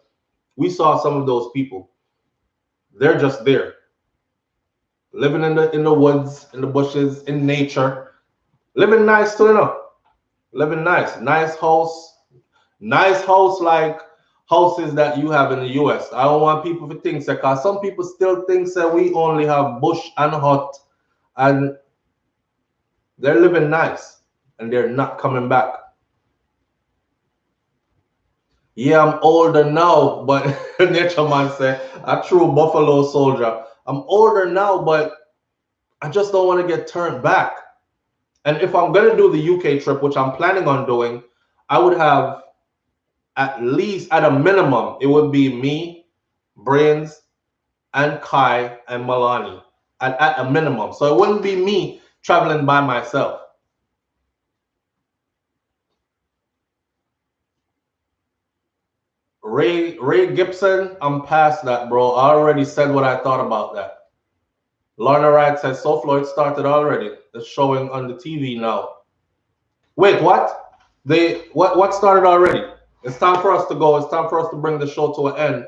we saw some of those people. They're just there, living in the woods, in the bushes, in nature, living nice too, you know. Living nice house like houses that you have in the US. I don't want people to think that, because some people still think that we only have bush and hut, and they're living nice and they're not coming back. Yeah, I'm older now, but Nature Man said, a true Buffalo soldier. I'm older now, but I just don't want to get turned back. And if I'm going to do the UK trip, which I'm planning on doing, I would have at least, at a minimum, it would be me, Brains, and Kai, and Milani, at a minimum. So it wouldn't be me traveling by myself. Ray Gibson, I'm past that, bro. I already said what I thought about that. Lorna Wright says, SouFlo, it started already. It's showing on the TV now. Wait, what? What started already? It's time for us to go. It's time for us to bring the show to an end.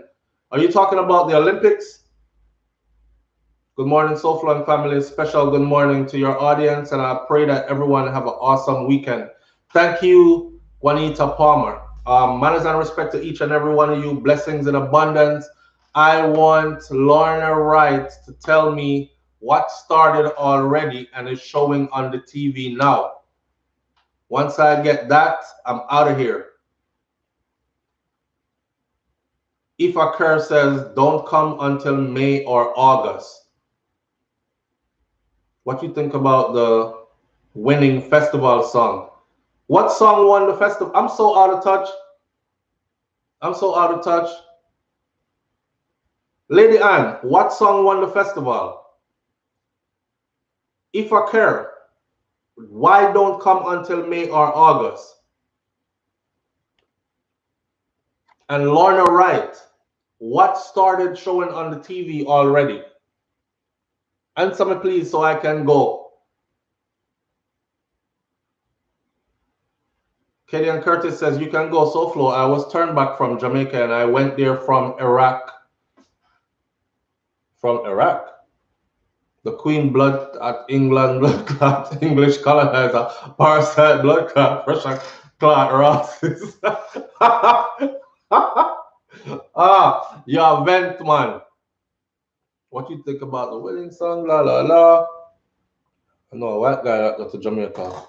Are you talking about the Olympics? Good morning, SouFlo and family. Special good morning to your audience, and I pray that everyone have an awesome weekend. Thank you, Juanita Palmer. Manners and respect to each and every one of you. Blessings in abundance. I want Lorna Wright to tell me what started already and is showing on the TV now. Once I get that, I'm out of here. If a curse says don't come until May or August. What you think about the winning festival song? What song won the festival? I'm so out of touch. I'm so out of touch. Lady Anne, what song won the festival? If I care, why don't come until May or August? And Lorna Wright, what started showing on the TV already? Answer me please so I can go. Kadian Curtis says, you can go SouFlo. I was turned back from Jamaica and I went there from Iraq. From Iraq? The Queen blood at England, blood clot, English colonizer, parasite, blood clot, Russian clot, Rosses. Ah, you're vent man. What you think about the wedding song? La la la. I know a white guy that got to Jamaica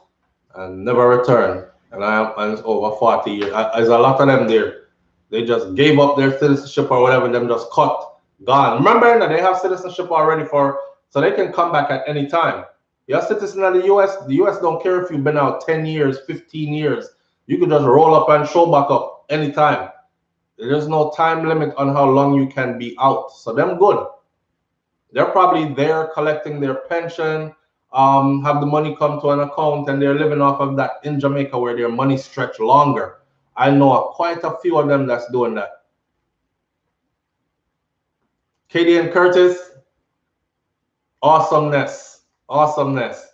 and never returned. And it's over 40 years. There's a lot of them there. They just gave up their citizenship or whatever, them just cut, gone. Remember that they have citizenship already so they can come back at any time. You're a citizen of the US don't care if you've been out 10 years, 15 years. You can just roll up and show back up anytime. There's no time limit on how long you can be out. So them good. They're probably there collecting their pension, have the money come to an account, and they're living off of that in Jamaica where their money stretch longer. I know quite a few of them that's doing that. Katie and Curtis, awesomeness, awesomeness.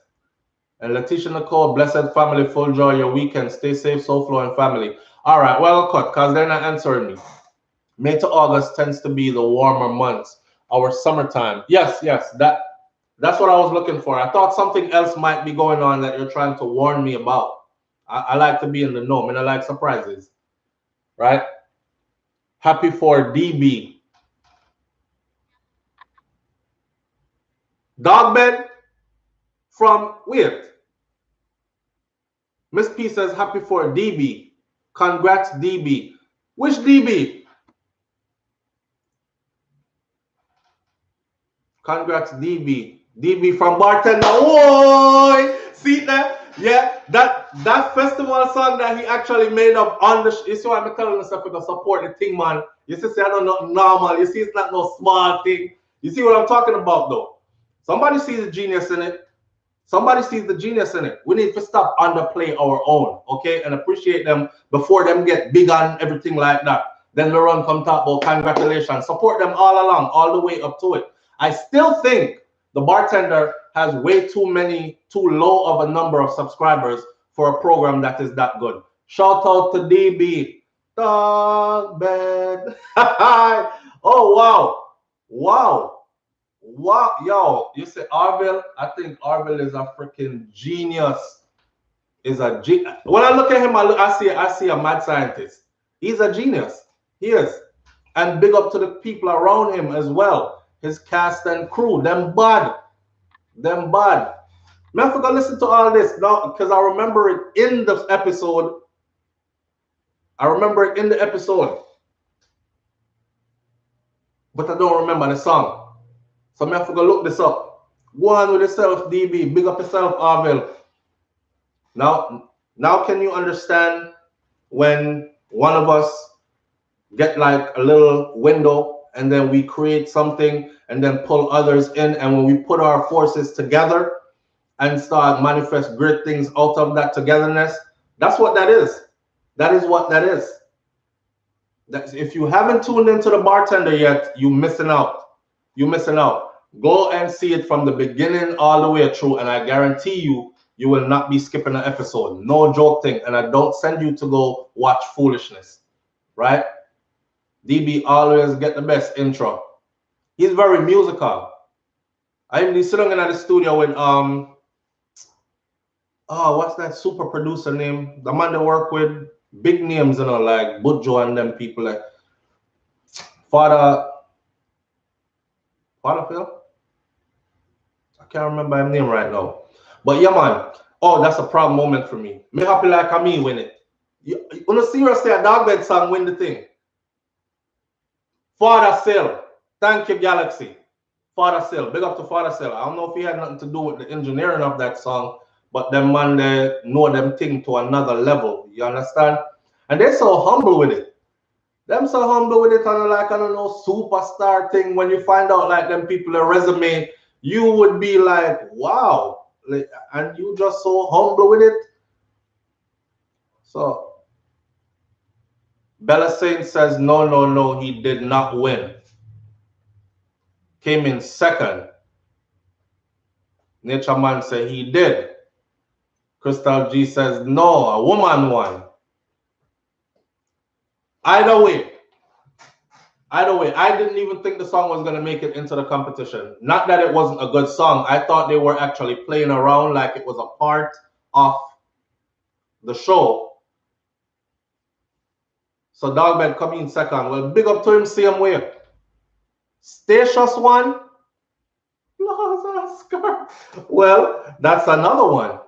And Letitia Nicole, blessed family, full joy your weekend. Stay safe, SouFlo and family. All right, well cut, because they're not answering me. May to August tends to be the warmer months, our summertime. Yes, that's what I was looking for. I thought something else might be going on that you're trying to warn me about. I like to be in the know, and I like surprises, right? Happy for DB. Dog bed from, wait. Miss P says happy for DB. Congrats, DB. Which DB? Congrats, DB. DB from Bartender. Oi! See that? Yeah, that festival song that he actually made up on the. You see why I'm telling myself to support the thing, man. You see, I don't know normal. You see, it's not no small thing. You see what I'm talking about, though? Somebody sees the genius in it. Somebody sees the genius in it. We need to stop underplay our own, okay, and appreciate them before them get big on everything like that. Then the run come talk about congratulations. Support them all along, all the way up to it. I still think the Bartender has way too low of a number of subscribers for a program that is that good. Shout out to DB. Dog bed. Oh, wow. Wow. Wow, yo, you say Arville? I think Arville is a freaking genius. When I look at him, I see a mad scientist. He's a genius. He is. And big up to the people around him as well. His cast and crew. Them bad. Them bad. Man, I forgot to listen to all this now because I remember it in the episode. But I don't remember the song. So I have to go look this up. Go on with yourself, DB. Big up yourself, Arville. Now can you understand when one of us get like a little window and then we create something and then pull others in, and when we put our forces together and start manifest great things out of that togetherness, that's what that is. That is what that is. If you haven't tuned into the Bartender yet, you're missing out. You're missing out. Go and see it from the beginning all the way through, and I guarantee you, you will not be skipping an episode. No joke thing. And I don't send you to go watch foolishness, right? DB always get the best intro. He's very musical. I even sitting in the studio with what's that super producer name? The man they work with big names, like Budjo and them people, like Father Phil? can't remember his name right now. But yeah, man. Oh, that's a proud moment for me. Me happy like a me win it. You wanna seriously a dog bed song win the thing. Father Cell. Thank you, Galaxy. Father Cell. Big up to Father Cell. I don't know if he had nothing to do with the engineering of that song, but them man they know them thing to another level. You understand? And they're so humble with it. Them so humble with it and like I don't know superstar thing. When you find out like them people a resume, you would be like, wow, like, and you just so humble with it. So Bella Saint says no, no, no, he did not win. Came in second. Nature Man said he did. Crystal G says no, a woman won. Either way, I didn't even think the song was going to make it into the competition. Not that it wasn't a good song. I thought they were actually playing around like it was a part of the show. So Dogbed coming in second. Well, big up to him same way. Statious one. Oscar. Well, that's another one.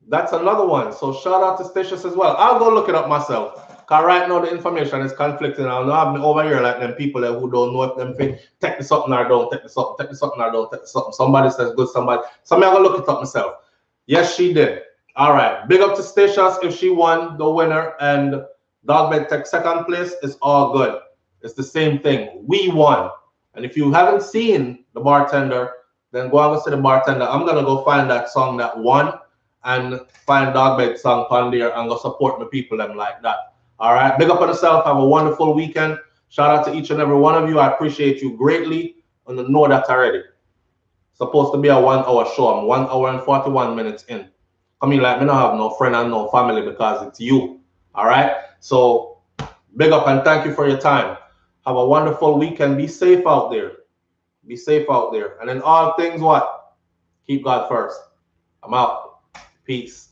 That's another one. So shout out to Statious as well. I'll go look it up myself. Because right now the information is conflicting. I'll have me over here like them people who don't know if them think take the something or don't take the something, take the something or don't take the something. Somebody says good, somebody. So I'm going to look it up myself. Yes, she did. All right. Big up to Statious if she won the winner and Dogbed take second place. It's all good. It's the same thing. We won. And if you haven't seen the bartender, then go and go see the bartender. I'm going to go find that song that won and find Dogbed song on there and go support the people them like that. All right. Big up on yourself. Have a wonderful weekend. Shout out to each and every one of you. I appreciate you greatly. And I know that already. Supposed to be a 1 hour show. I'm 1 hour and 41 minutes in. I mean, like, me not have no friend and no family because it's you. All right. So big up and thank you for your time. Have a wonderful weekend. Be safe out there. Be safe out there. And in all things, what? Keep God first. I'm out. Peace.